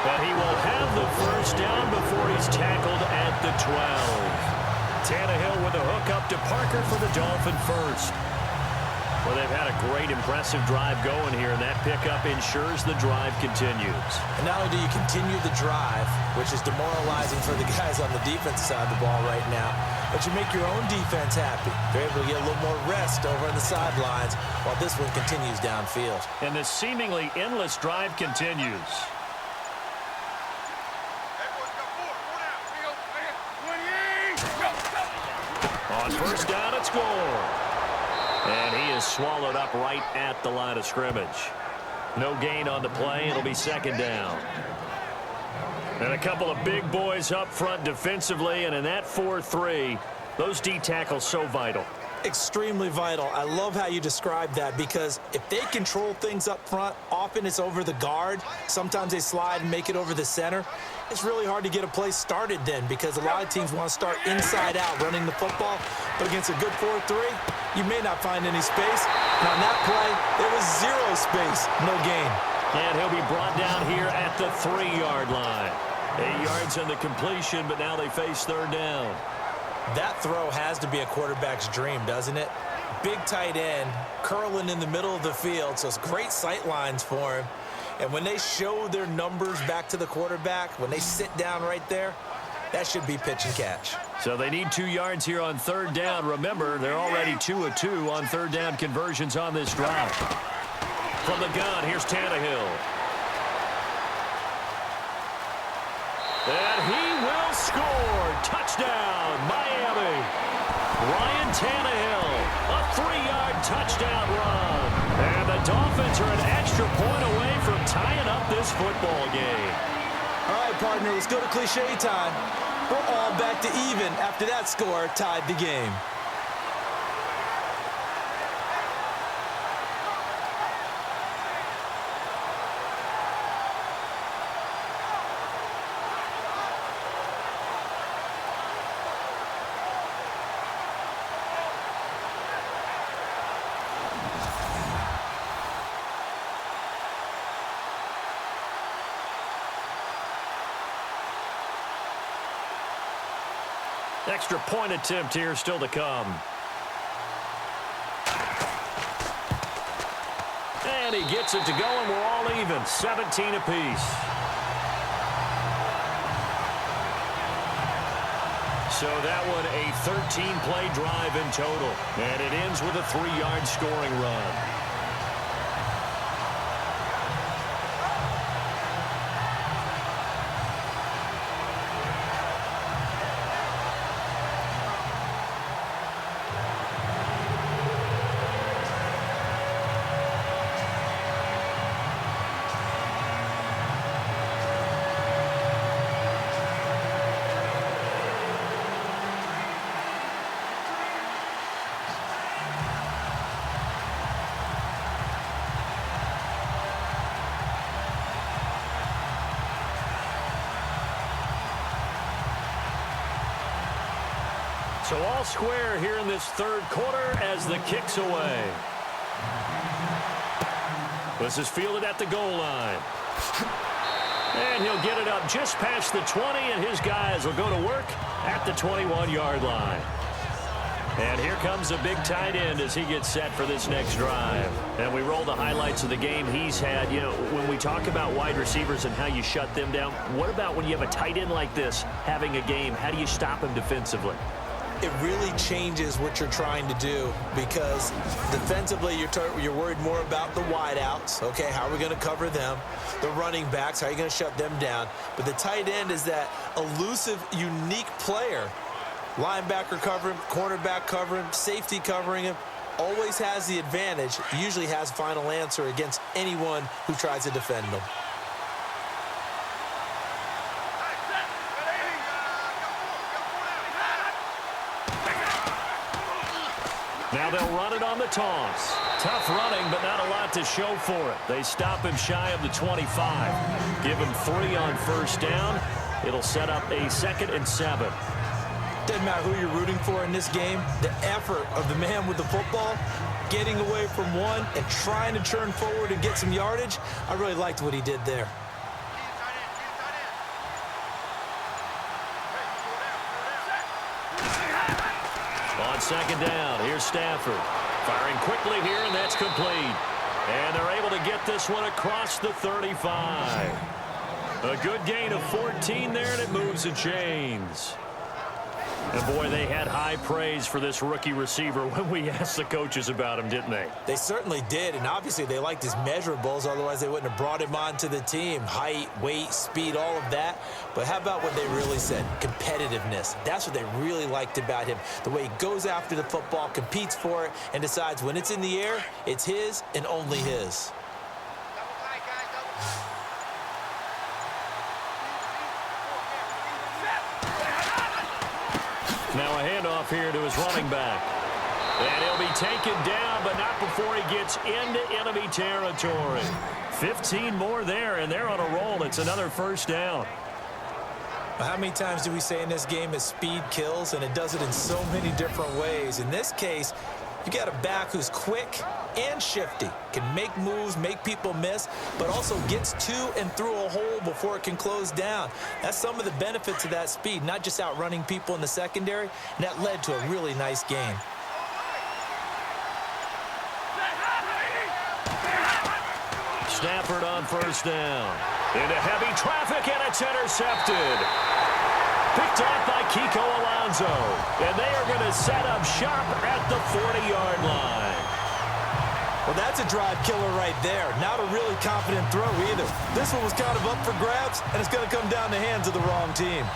But he will have the 1st down before he's tackled at the 12. Tannehill with a hook up to Parker for the Dolphin 1st. Well, they've had a great, impressive drive going here, and that pickup ensures the drive continues. And not only do you continue the drive, which is demoralizing for the guys on the defense side of the ball right now, but you make your own defense happy. They're able to get a little more rest over on the sidelines while this one continues downfield. And the seemingly endless drive continues. On 1st down, it's Gore. And he is swallowed up right at the line of scrimmage. No gain on the play. It'll be 2nd down. And a couple of big boys up front defensively. And in that 4-3, those D tackles so vital. Extremely vital. I love how you describe that, because if they control things up front, often it's over the guard. Sometimes they slide and make it over the center. It's really hard to get a play started then, because a lot of teams want to start inside out running the football. But against a good 4-3, you may not find any space. And on that play, there was 0 space, no gain. And he'll be brought down here at the 3-yard line. 8 yards on the completion, but now they face 3rd down. That throw has to be a quarterback's dream, doesn't it? Big tight end, curling in the middle of the field, so it's great sight lines for him. And when they show their numbers back to the quarterback, when they sit down right there, that should be pitch and catch. So they need 2 yards here on 3rd down. Remember, they're already 2 of 2 on 3rd down conversions on this drive. From the gun, here's Tannehill. And he will score. Touchdown, Miami. Ryan Tannehill, a 3-yard touchdown run. And the Dolphins are an extra point away from tying up this football game. All right, partner, let's go to cliche time. We're all back to even after that score tied the game. Extra point attempt here still to come. And he gets it to go, and we're all even, 17 apiece. So that one a 13-play drive in total, and it ends with a 3-yard scoring run. So all square here in this third quarter as the kick's away. This is fielded at the goal line. And he'll get it up just past the 20, and his guys will go to work at the 21-yard line. And here comes a big tight end as he gets set for this next drive. And we roll the highlights of the game he's had. You know, when we talk about wide receivers and how you shut them down, what about when you have a tight end like this having a game? How do you stop him defensively? It really changes what you're trying to do because defensively you're worried more about the wideouts. Okay, how are we going to cover them? The running backs, how are you going to shut them down? But the tight end is that elusive, unique player. Linebacker cover him, cornerback cover him, safety covering him. Always has the advantage. Usually has final answer against anyone who tries to defend him. Now they'll run it on the toss. Tough running, but not a lot to show for it. They stop him shy of the 25. Give him 3 on first down. It'll set up a 2nd and 7. Doesn't matter who you're rooting for in this game. The effort of the man with the football, getting away from one and trying to turn forward and get some yardage, I really liked what he did there. On 2nd down, here's Stafford. Firing quickly here, and that's complete. And they're able to get this one across the 35. A good gain of 14 there, and it moves the chains. And, boy, they had high praise for this rookie receiver when we asked the coaches about him, didn't they? They certainly did, and obviously they liked his measurables. Otherwise, they wouldn't have brought him onto the team. Height, weight, speed, all of that. But how about what they really said? Competitiveness. That's what they really liked about him. The way he goes after the football, competes for it, and decides when it's in the air, it's his and only his. Now a handoff here to his running back. And he'll be taken down, but not before he gets into enemy territory. 15 more there, and they're on a roll. It's another first down. How many times do we say in this game that speed kills, and it does it in so many different ways? In this case, you got a back who's quick and shifty, can make moves, make people miss, but also gets to and through a hole before it can close down. That's some of the benefits of that speed, not just outrunning people in the secondary, and that led to a really nice gain. Stafford on first down. Into heavy traffic, and it's intercepted. Picked off by Kiko Alonso. And they are going to set up shop at the 40-yard line. Well, that's a drive killer right there. Not a really confident throw either. This one was kind of up for grabs, and it's going to come down the hands of the wrong team.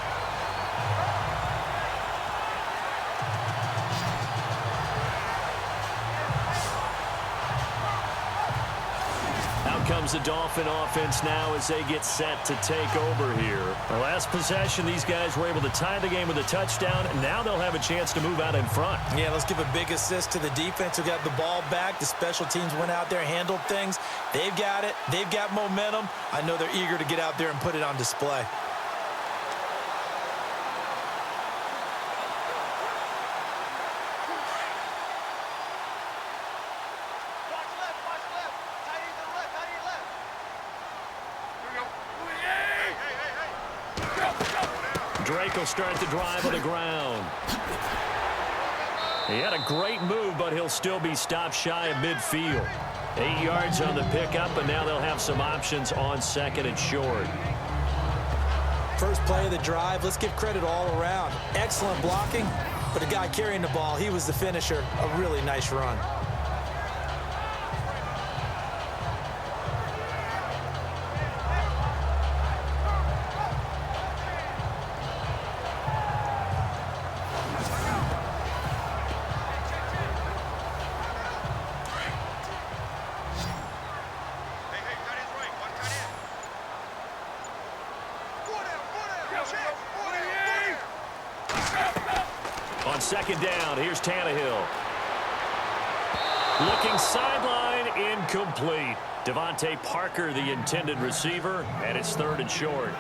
Comes the Dolphin offense now as they get set to take over here. The last possession, these guys were able to tie the game with a touchdown, and now they'll have a chance to move out in front. Yeah, let's give a big assist to the defense who got the ball back. The special teams went out there, handled things. They've got it. They've got momentum. I know they're eager to get out there and put it on display. Drake will start the drive on the ground. He had a great move, but he'll still be stopped shy of midfield. 8 yards on the pickup, and now they'll have some options on second and short. First play of the drive, let's give credit all around. Excellent blocking, but the guy carrying the ball, he was the finisher. A really nice run. On second down, here's Tannehill. Looking sideline, incomplete. Devontae Parker, the intended receiver, and it's third and short.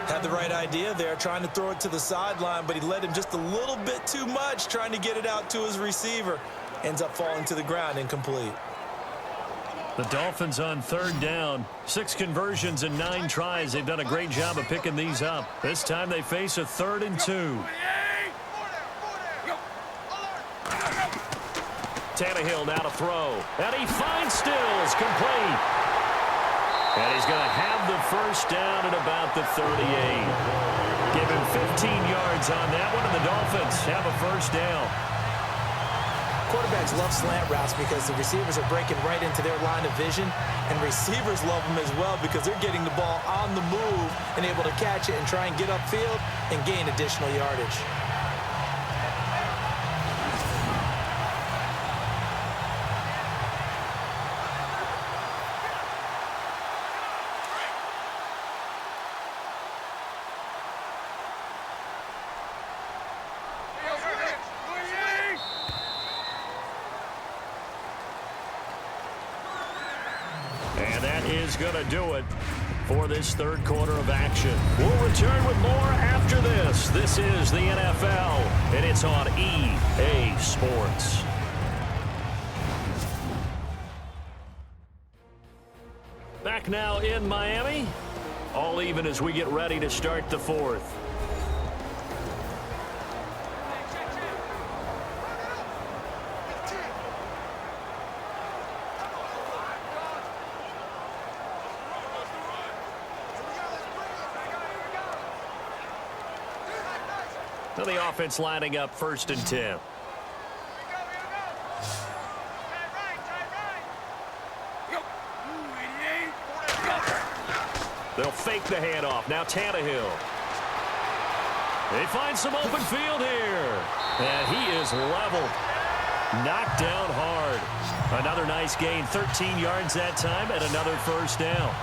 Had the right idea there, trying to throw it to the sideline, but he led him just a little bit too much, trying to get it out to his receiver. Ends up falling to the ground, incomplete. The Dolphins on third down. 6 conversions and 9 tries. They've done a great job of picking these up. This time they face a 3rd and 2. Tannehill now to throw. And he finds Stills, complete. And he's going to have the first down at about the 38. Give him 15 yards on that one, and the Dolphins have a first down. Quarterbacks love slant routes because the receivers are breaking right into their line of vision, and receivers love them as well because they're getting the ball on the move and able to catch it and try and get upfield and gain additional yardage. And that is going to do it for this third quarter of action. We'll return with more after this. This is the NFL, and it's on EA Sports. Back now in Miami. All even as we get ready to start the fourth. So the offense lining up 1st and 10. They'll fake the handoff. Now Tannehill. They find some open field here. And he is leveled. Knocked down hard. Another nice gain. 13 yards that time and another first down.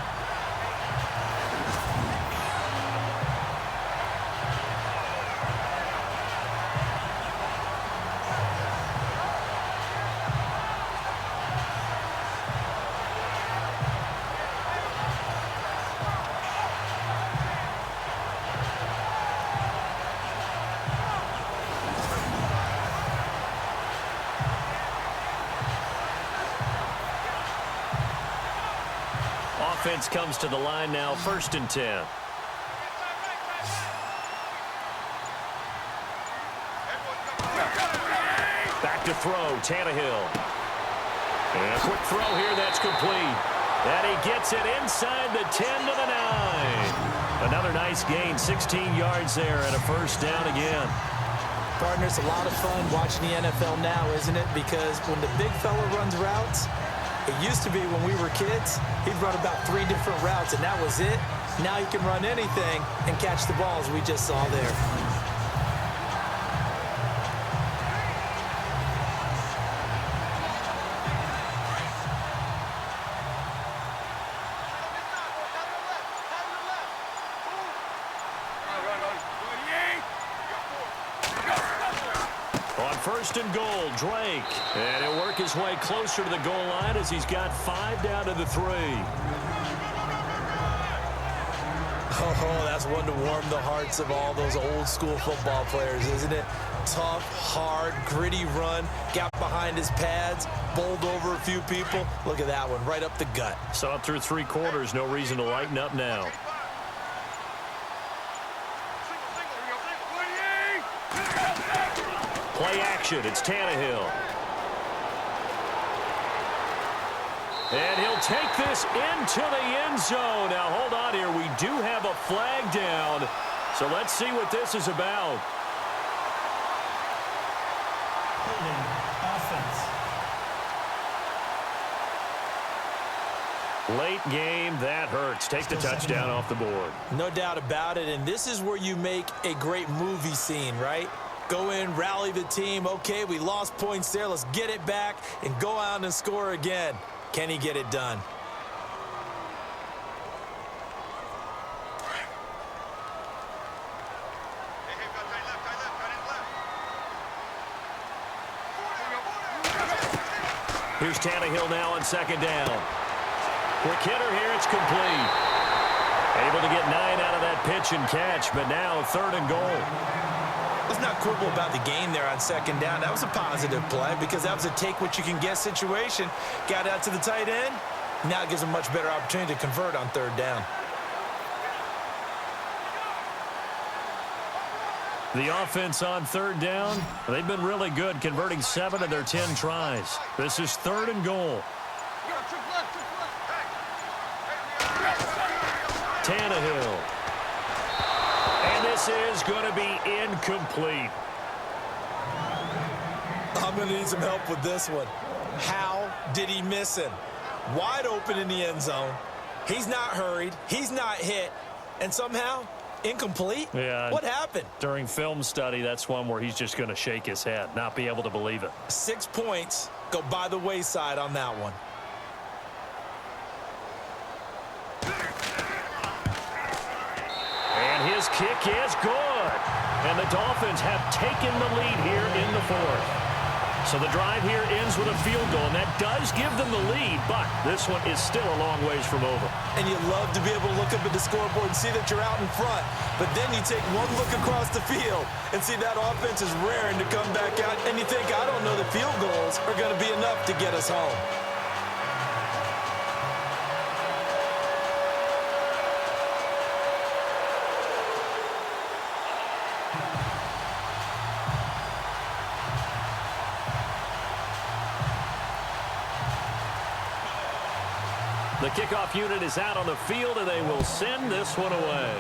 Offense comes to the line now, 1st and 10. Back to throw, Tannehill. And a quick throw here, that's complete. And he gets it inside the 10 to the 9. Another nice gain, 16 yards there and a first down again. Partner, it's a lot of fun watching the NFL now, isn't it? Because when the big fella runs routes, It used to be when we were kids, he'd run about 3 different routes, and that was it. Now he can run anything and catch the balls we just saw there. On first and goal, Drake. And he'll work his way closer to the goal line as he's got 5 down to the 3. Oh, that's one to warm the hearts of all those old school football players, isn't it? Tough, hard, gritty run, got behind his pads, bowled over a few people. Look at that one, right up the gut. So up through 3 quarters, no reason to lighten up now. Play action, it's Tannehill. And he'll take this into the end zone. Now, hold on here. We do have a flag down. So let's see what this is about. Holding offense. Late game, that hurts. Take the touchdown off the board. No doubt about it, and this is where you make a great movie scene, right? Go in, rally the team. Okay, we lost points there. Let's get it back and go out and score again. Can he get it done? Here's Tannehill now on second down. Quick hitter here, it's complete. Able to get 9 out of that pitch and catch, but now 3rd and goal. Let's not quibble about the gain there on second down. That was a positive play because that was a take-what-you-can-get situation. Got out to the tight end. Now it gives them much better opportunity to convert on 3rd down. The offense on 3rd down, they've been really good, converting 7 of their 10 tries. This is 3rd and goal. Tannehill. And this is going to be incomplete. I'm going to need some help with this one. How did he miss him? Wide open in the end zone. He's not hurried. He's not hit. And somehow, incomplete? Yeah. What happened? During film study, that's one where he's just going to shake his head, not be able to believe it. 6 points go by the wayside on that one. And his kick is good. And the Dolphins have taken the lead here in the 4th. So the drive here ends with a field goal, and that does give them the lead, but this one is still a long ways from over. And you love to be able to look up at the scoreboard and see that you're out in front. But then you take one look across the field and see that offense is raring to come back out, and you think, I don't know that field goals are going to be enough to get us home. The kickoff unit is out on the field, and they will send this one away.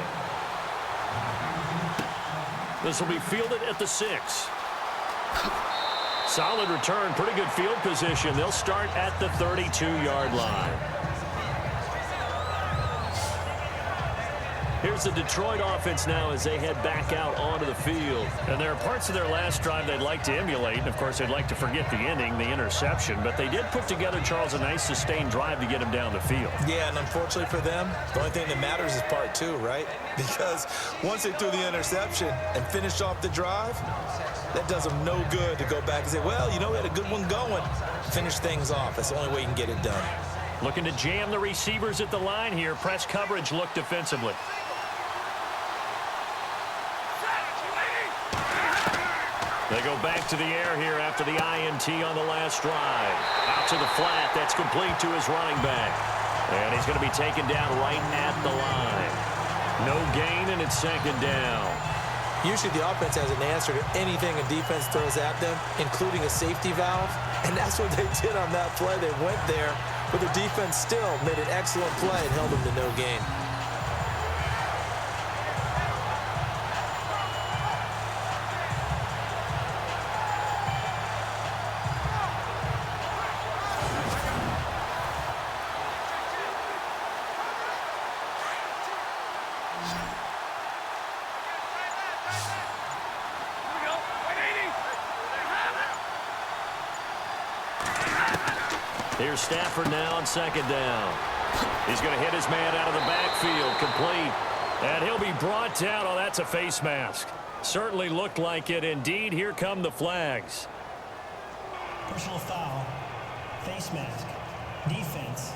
This will be fielded at the 6. Solid return, pretty good field position. They'll start at the 32-yard line. Here's the Detroit offense now as they head back out onto the field. And there are parts of their last drive they'd like to emulate. And, of course, they'd like to forget the ending, the interception. But they did put together, Charles, a nice sustained drive to get him down the field. Yeah, and unfortunately for them, the only thing that matters is part 2, right? Because once they threw the interception and finished off the drive, that does them no good to go back and say, well, you know, we had a good one going. Finish things off. That's the only way you can get it done. Looking to jam the receivers at the line here. Press coverage look defensively. They go back to the air here after the INT on the last drive. Out to the flat. That's complete to his running back. And he's going to be taken down right at the line. No gain, and it's 2nd down. Usually the offense has an answer to anything a defense throws at them, including a safety valve. And that's what they did on that play. They went there, but the defense still made an excellent play and held them to no gain. Here's Stafford now on second down. He's going to hit his man out of the backfield, complete. And he'll be brought down. Oh, that's a face mask. Certainly looked like it. Indeed, here come the flags. Personal foul. Face mask. Defense.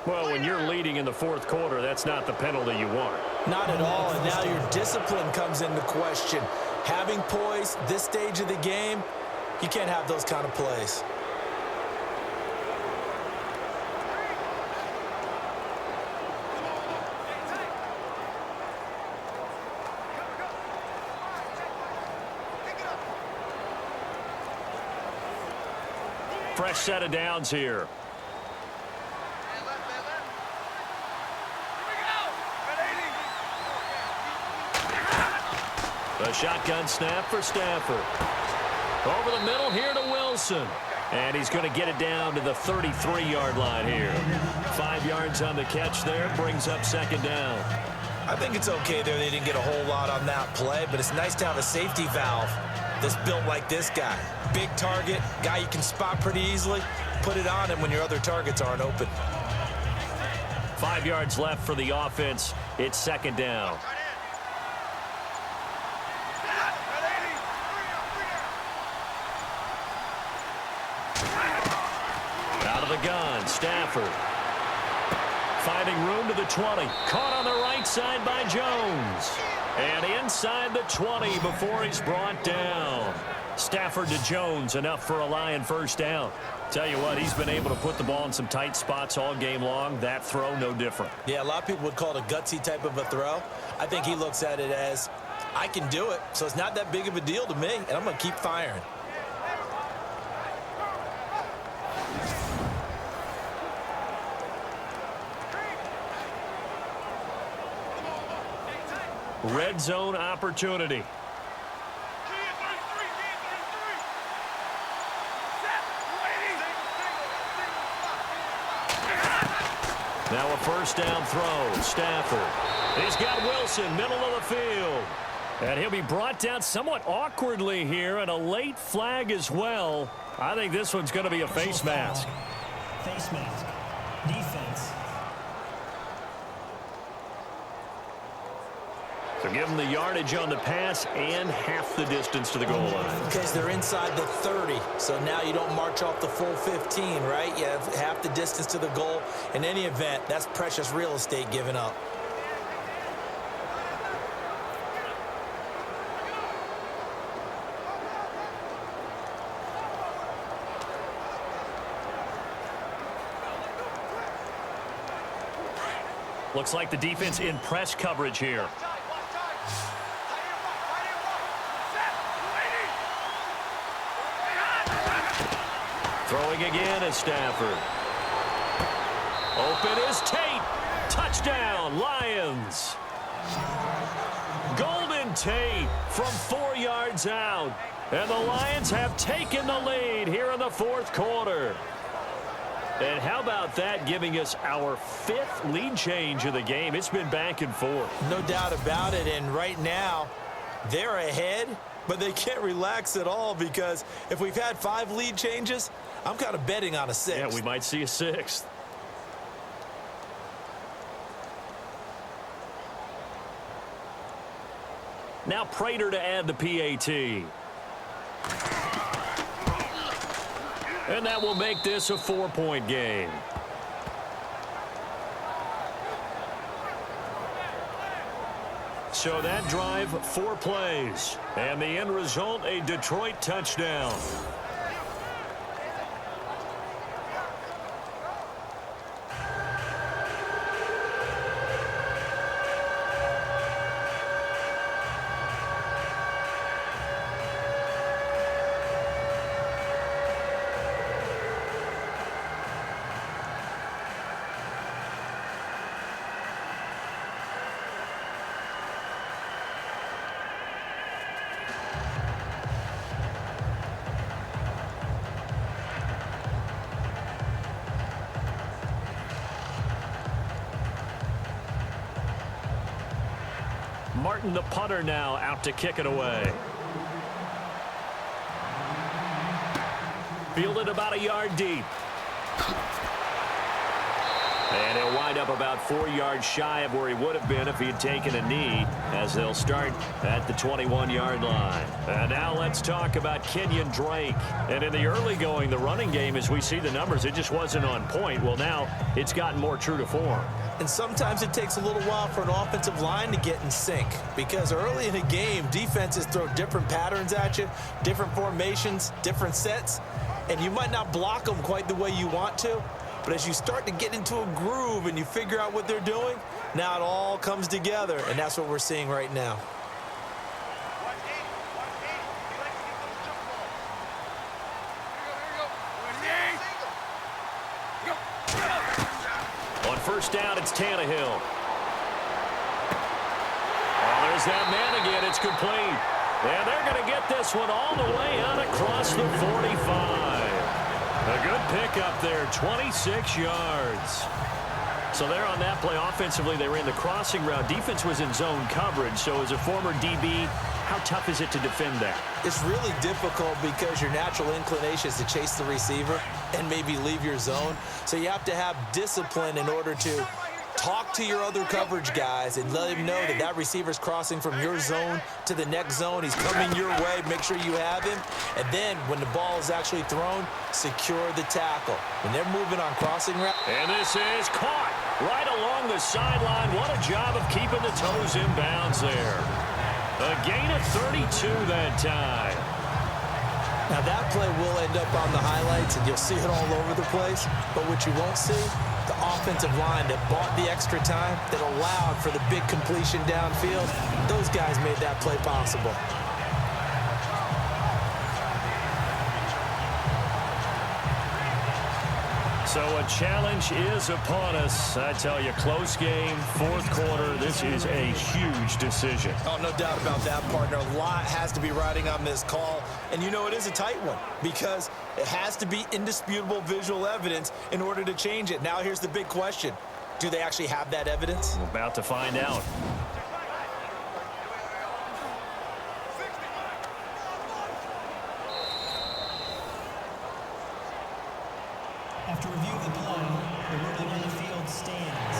Well, when you're leading in the fourth quarter, that's not the penalty you want. Not at all, and now your discipline comes into question. Having poise this stage of the game, you can't have those kind of plays. Fresh set of downs here. The shotgun snap for Stafford. Over the middle here to Wilson. And he's going to get it down to the 33-yard line here. 5 yards on the catch there, brings up second down. I think it's okay there. They didn't get a whole lot on that play, but it's nice to have a safety valve that's built like this guy. Big target, guy you can spot pretty easily. Put it on him when your other targets aren't open. 5 yards left for the offense. It's second down. Out of the gun, Stafford. Finding room to the 20. Caught on the right side by Jones. And inside the 20 before he's brought down. Stafford to Jones, enough for a Lion first down. Tell you what, he's been able to put the ball in some tight spots all game long. That throw, no different. Yeah, a lot of people would call it a gutsy type of a throw. I think he looks at it as, I can do it, so it's not that big of a deal to me, and I'm going to keep firing. Red zone opportunity. Now a first down throw. Stafford. He's got Wilson, middle of the field. And he'll be brought down somewhat awkwardly here, and a late flag as well. I think this one's going to be a face mask. Face mask. Defense. So give them the yardage on the pass and half the distance to the goal line. Because they're inside the 30, so now you don't march off the full 15, right? You have half the distance to the goal. In any event, that's precious real estate given up. Looks like the defense in press coverage here. Throwing again is Stafford. Open is Tate. Touchdown, Lions. Golden Tate from 4 yards out. And the Lions have taken the lead here in the fourth quarter. And how about that, giving us our 5th lead change of the game? It's been back and forth. No doubt about it, and right now, they're ahead, but they can't relax at all because if we've had 5 lead changes, I'm kind of betting on a 6th. Yeah, we might see a 6th. Now Prater to add the PAT. And that will make this a 4-point game. So that drive, 4 plays. And the end result, a Detroit touchdown. Martin, the punter, now out to kick it away. Fielded about a yard deep. And he'll wind up about 4 yards shy of where he would have been if he had taken a knee, as they'll start at the 21-yard line. And now let's talk about Kenyon Drake. And in the early going, the running game, as we see the numbers, it just wasn't on point. Well, now it's gotten more true to form. And sometimes it takes a little while for an offensive line to get in sync, because early in a game, defenses throw different patterns at you, different formations, different sets, and you might not block them quite the way you want to. But as you start to get into a groove and you figure out what they're doing, now it all comes together, and that's what we're seeing right now. On first down, it's Tannehill. Oh, there's that man again. It's complete. And they're going to get this one all the way out across the 45. A good pickup there, 26 yards. So there on that play, offensively, they ran the crossing route. Defense was in zone coverage, so as a former DB, how tough is it to defend that? It's really difficult because your natural inclination is to chase the receiver and maybe leave your zone. So you have to have discipline in order to talk to your other coverage guys and let him know that that receiver's crossing from your zone to the next zone. He's coming your way. Make sure you have him. And then when the ball is actually thrown, secure the tackle. When they're moving on crossing route. And this is caught right along the sideline. What a job of keeping the toes in bounds there. A gain of 32 that time. Now that play will end up on the highlights, and you'll see it all over the place. But what you won't see, the offensive line that bought the extra time, that allowed for the big completion downfield, those guys made that play possible. So a challenge is upon us. I tell you, close game, fourth quarter. This is a huge decision. Oh, no doubt about that, partner. A lot has to be riding on this call. And you know it is a tight one because it has to be indisputable visual evidence in order to change it. Now here's the big question. Do they actually have that evidence? We're about to find out. After review of the play, the ruling on the field stands.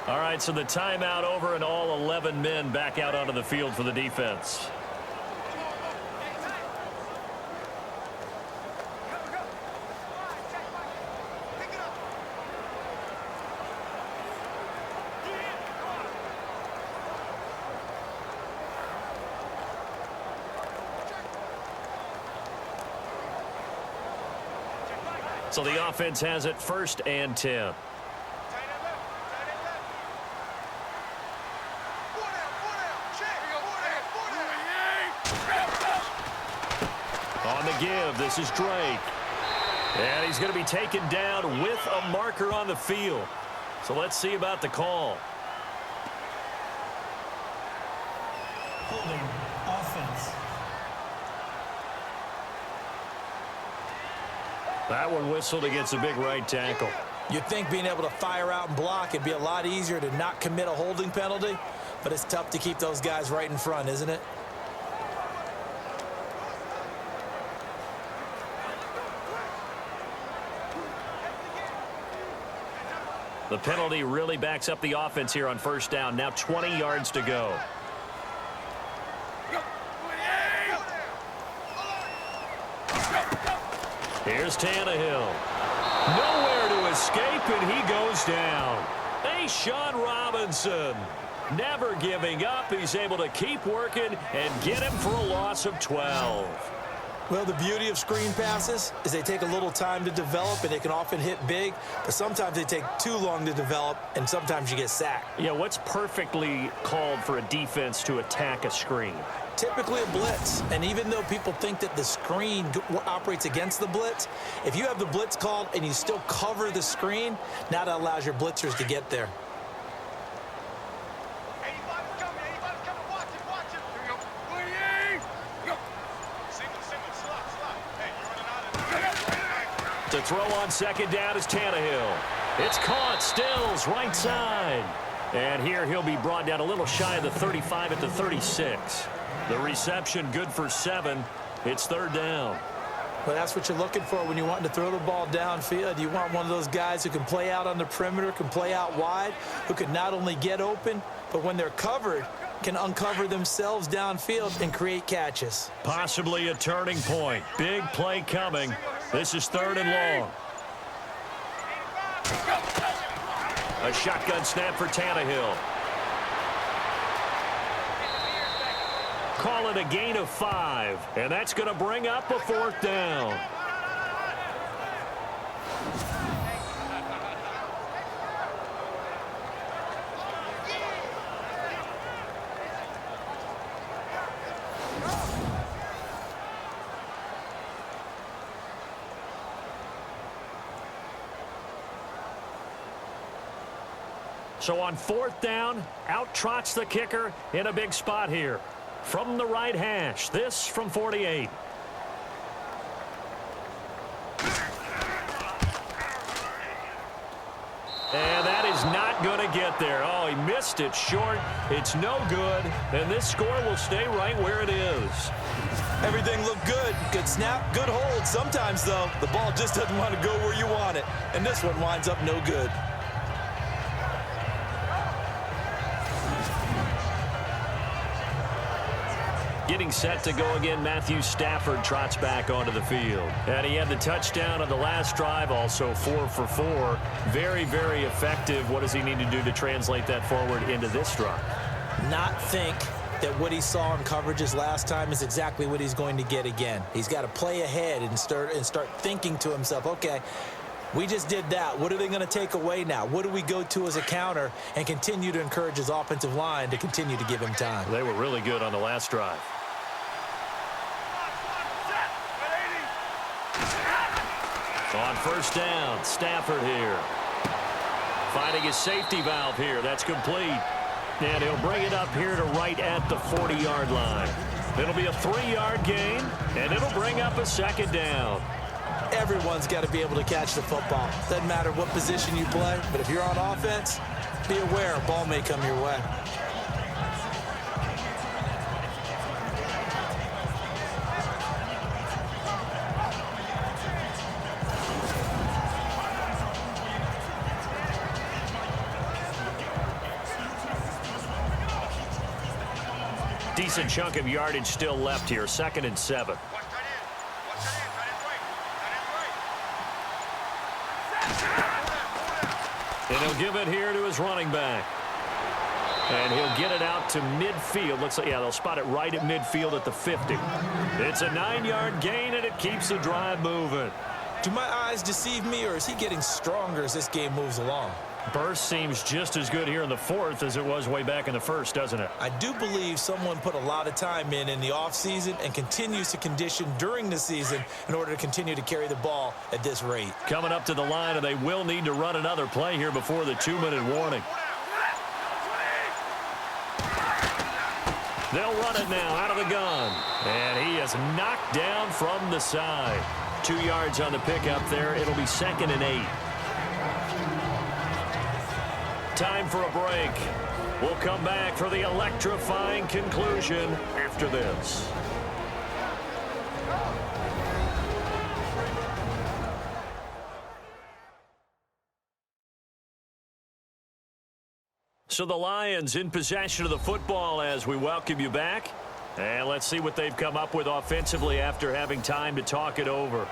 All right, so the timeout over and all 11 men back out onto the field for the defense. So the offense has it 1st and 10. On the give, this is Drake. And he's going to be taken down with a marker on the field. So let's see about the call. Holding offense. That one whistled against a big right tackle. You'd think being able to fire out and block it'd be a lot easier to not commit a holding penalty, but it's tough to keep those guys right in front, isn't it? The penalty really backs up the offense here on first down. Now 20 yards to go. Here's Tannehill. Nowhere to escape, and he goes down. Sean Robinson never giving up. He's able to keep working and get him for a loss of 12. Well, the beauty of screen passes is they take a little time to develop, and they can often hit big, but sometimes they take too long to develop, and sometimes you get sacked. Yeah, what's perfectly called for a defense to attack a screen? Typically a blitz, and even though people think that the screen operates against the blitz, if you have the blitz called and you still cover the screen, now that allows your blitzers to get there. To throw on second down is Tannehill. It's caught. Stills right side. And here he'll be brought down a little shy of the 35 at the 36. The reception good for 7. It's 3rd down. Well, that's what you're looking for when you want to throw the ball downfield. You want one of those guys who can play out on the perimeter, can play out wide, who can not only get open, but when they're covered, can uncover themselves downfield and create catches. Possibly a turning point. Big play coming. This is 3rd and long. A shotgun snap for Tannehill. Call it a gain of 5, and that's going to bring up a 4th down. So on 4th down, out trots the kicker in a big spot here. From the right hash, this from 48. And that is not going to get there. Oh, he missed it short. It's no good. And this score will stay right where it is. Everything looked good. Good snap, good hold. Sometimes, though, the ball just doesn't want to go where you want it. And this one winds up no good. Getting set to go again, Matthew Stafford trots back onto the field. And he had the touchdown on the last drive, also 4 for 4. Very, very effective. What does he need to do to translate that forward into this drive? Not think that what he saw in coverages last time is exactly what he's going to get again. He's got to play ahead and start thinking to himself, okay, we just did that. What are they going to take away now? What do we go to as a counter? And continue to encourage his offensive line to continue to give him time. They were really good on the last drive. On 1st down, Stafford here. Finding his safety valve here. That's complete. And he'll bring it up here to right at the 40-yard line. It'll be a 3-yard gain, and it'll bring up a 2nd down. Everyone's got to be able to catch the football. Doesn't matter what position you play, but if you're on offense, be aware a ball may come your way. Decent chunk of yardage still left here. 2nd and 7. And he'll give it here to his running back. And he'll get it out to midfield. Looks like, yeah, they'll spot it right at midfield at the 50. It's a 9-yard gain, and it keeps the drive moving. Do my eyes deceive me, or is he getting stronger as this game moves along? Burst seems just as good here in the 4th as it was way back in the 1st, doesn't it? I do believe someone put a lot of time in the offseason and continues to condition during the season in order to continue to carry the ball at this rate. Coming up to the line, and they will need to run another play here before the 2-minute warning. They'll run it now out of the gun. And he is knocked down from the side. 2 yards on the pickup there. It'll be 2nd and 8. Time for a break. We'll come back for the electrifying conclusion after this. So the Lions in possession of the football as we welcome you back. And let's see what they've come up with offensively after having time to talk it over.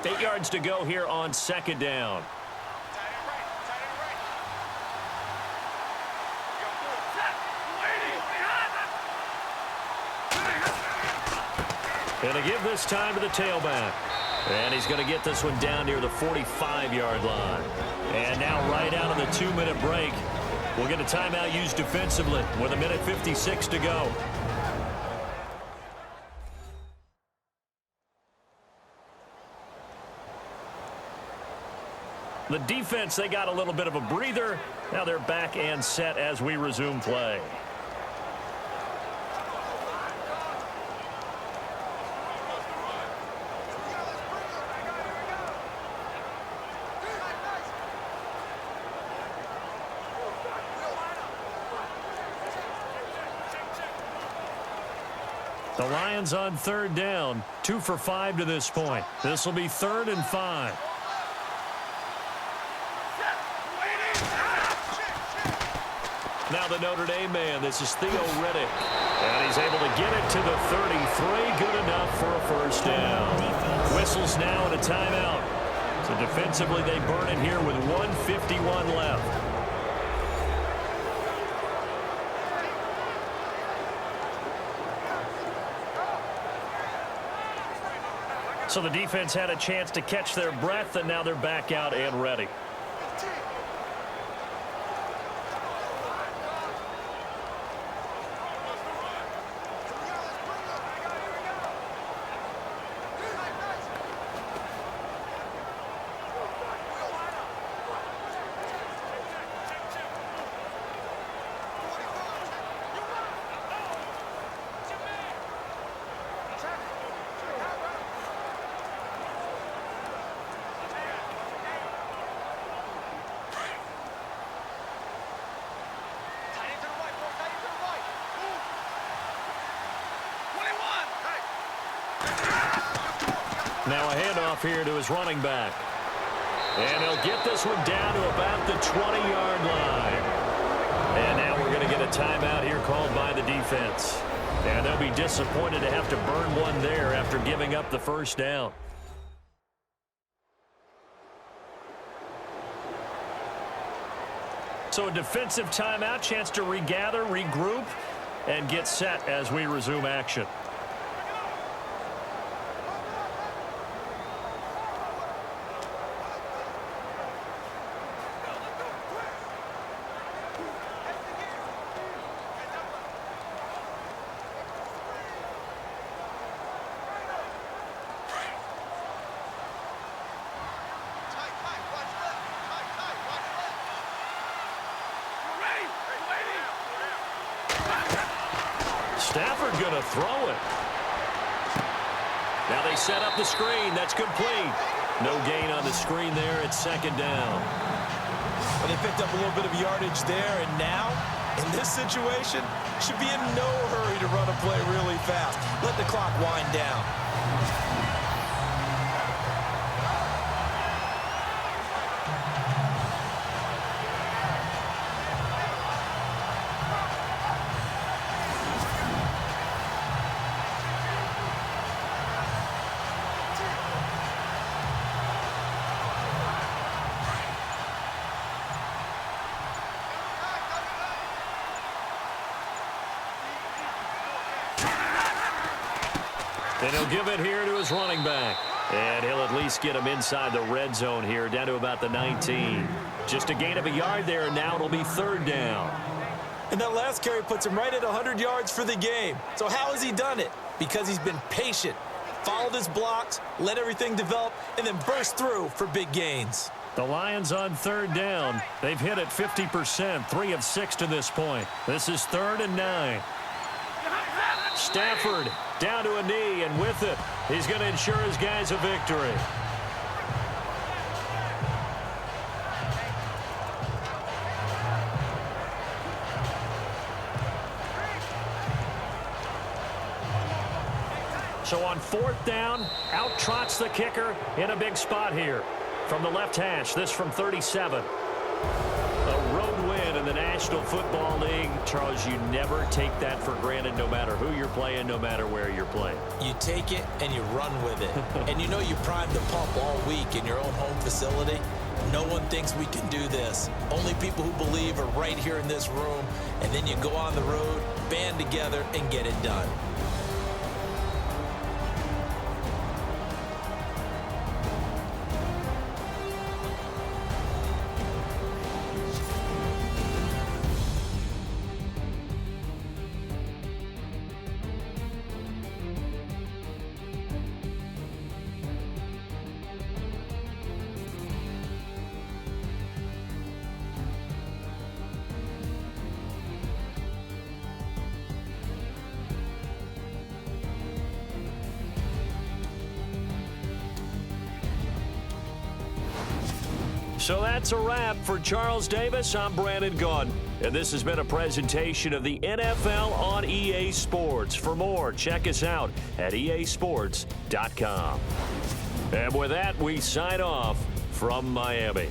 Eight yards to go here on 2nd down. Going to give this time to the tailback. And he's going to get this one down near the 45-yard line. And now right out of the 2-minute break, we'll get a timeout used defensively with 1:56 to go. The defense, they got a little bit of a breather. Now they're back and set as we resume play. The Lions on third down, 2 for 5 to this point. This will be 3rd and 5. Now the Notre Dame man, this is Theo Riddick. And he's able to get it to the 33, good enough for a first down. Whistles now and a timeout. So defensively they burn it here with 1:51 left. So the defense had a chance to catch their breath, and now they're back out and ready. Now a handoff here to his running back. And he'll get this one down to about the 20-yard line. And now we're going to get a timeout here called by the defense. And they'll be disappointed to have to burn one there after giving up the first down. So a defensive timeout, chance to regather, regroup, and get set as we resume action. Stafford going to throw it. Now they set up the screen. That's complete. No gain on the screen there. It's 2nd down. Well, they picked up a little bit of yardage there, and now, in this situation, should be in no hurry to run a play really fast. Let the clock wind down. And he'll give it here to his running back. And he'll at least get him inside the red zone here, down to about the 19. Just a gain of a yard there, and now it'll be 3rd down. And that last carry puts him right at 100 yards for the game. So how has he done it? Because he's been patient, followed his blocks, let everything develop, and then burst through for big gains. The Lions on 3rd down. They've hit it 50%, 3 of 6 to this point. This is 3rd and 9. Stafford down to a knee, and with it, he's going to ensure his guys a victory. So on 4th down, out trots the kicker in a big spot here. From the left hash, this from 37. A road win in the National Football League. Charles, you never take that for granted, no matter who you're playing, no matter where you're playing. You take it and you run with it. And you know you primed the pump all week in your own home facility. No one thinks we can do this. Only people who believe are right here in this room. And then you go on the road, band together, and get it done. So that's a wrap. For Charles Davis, I'm Brandon Gaudin. And this has been a presentation of the NFL on EA Sports. For more, check us out at easports.com. And with that, we sign off from Miami.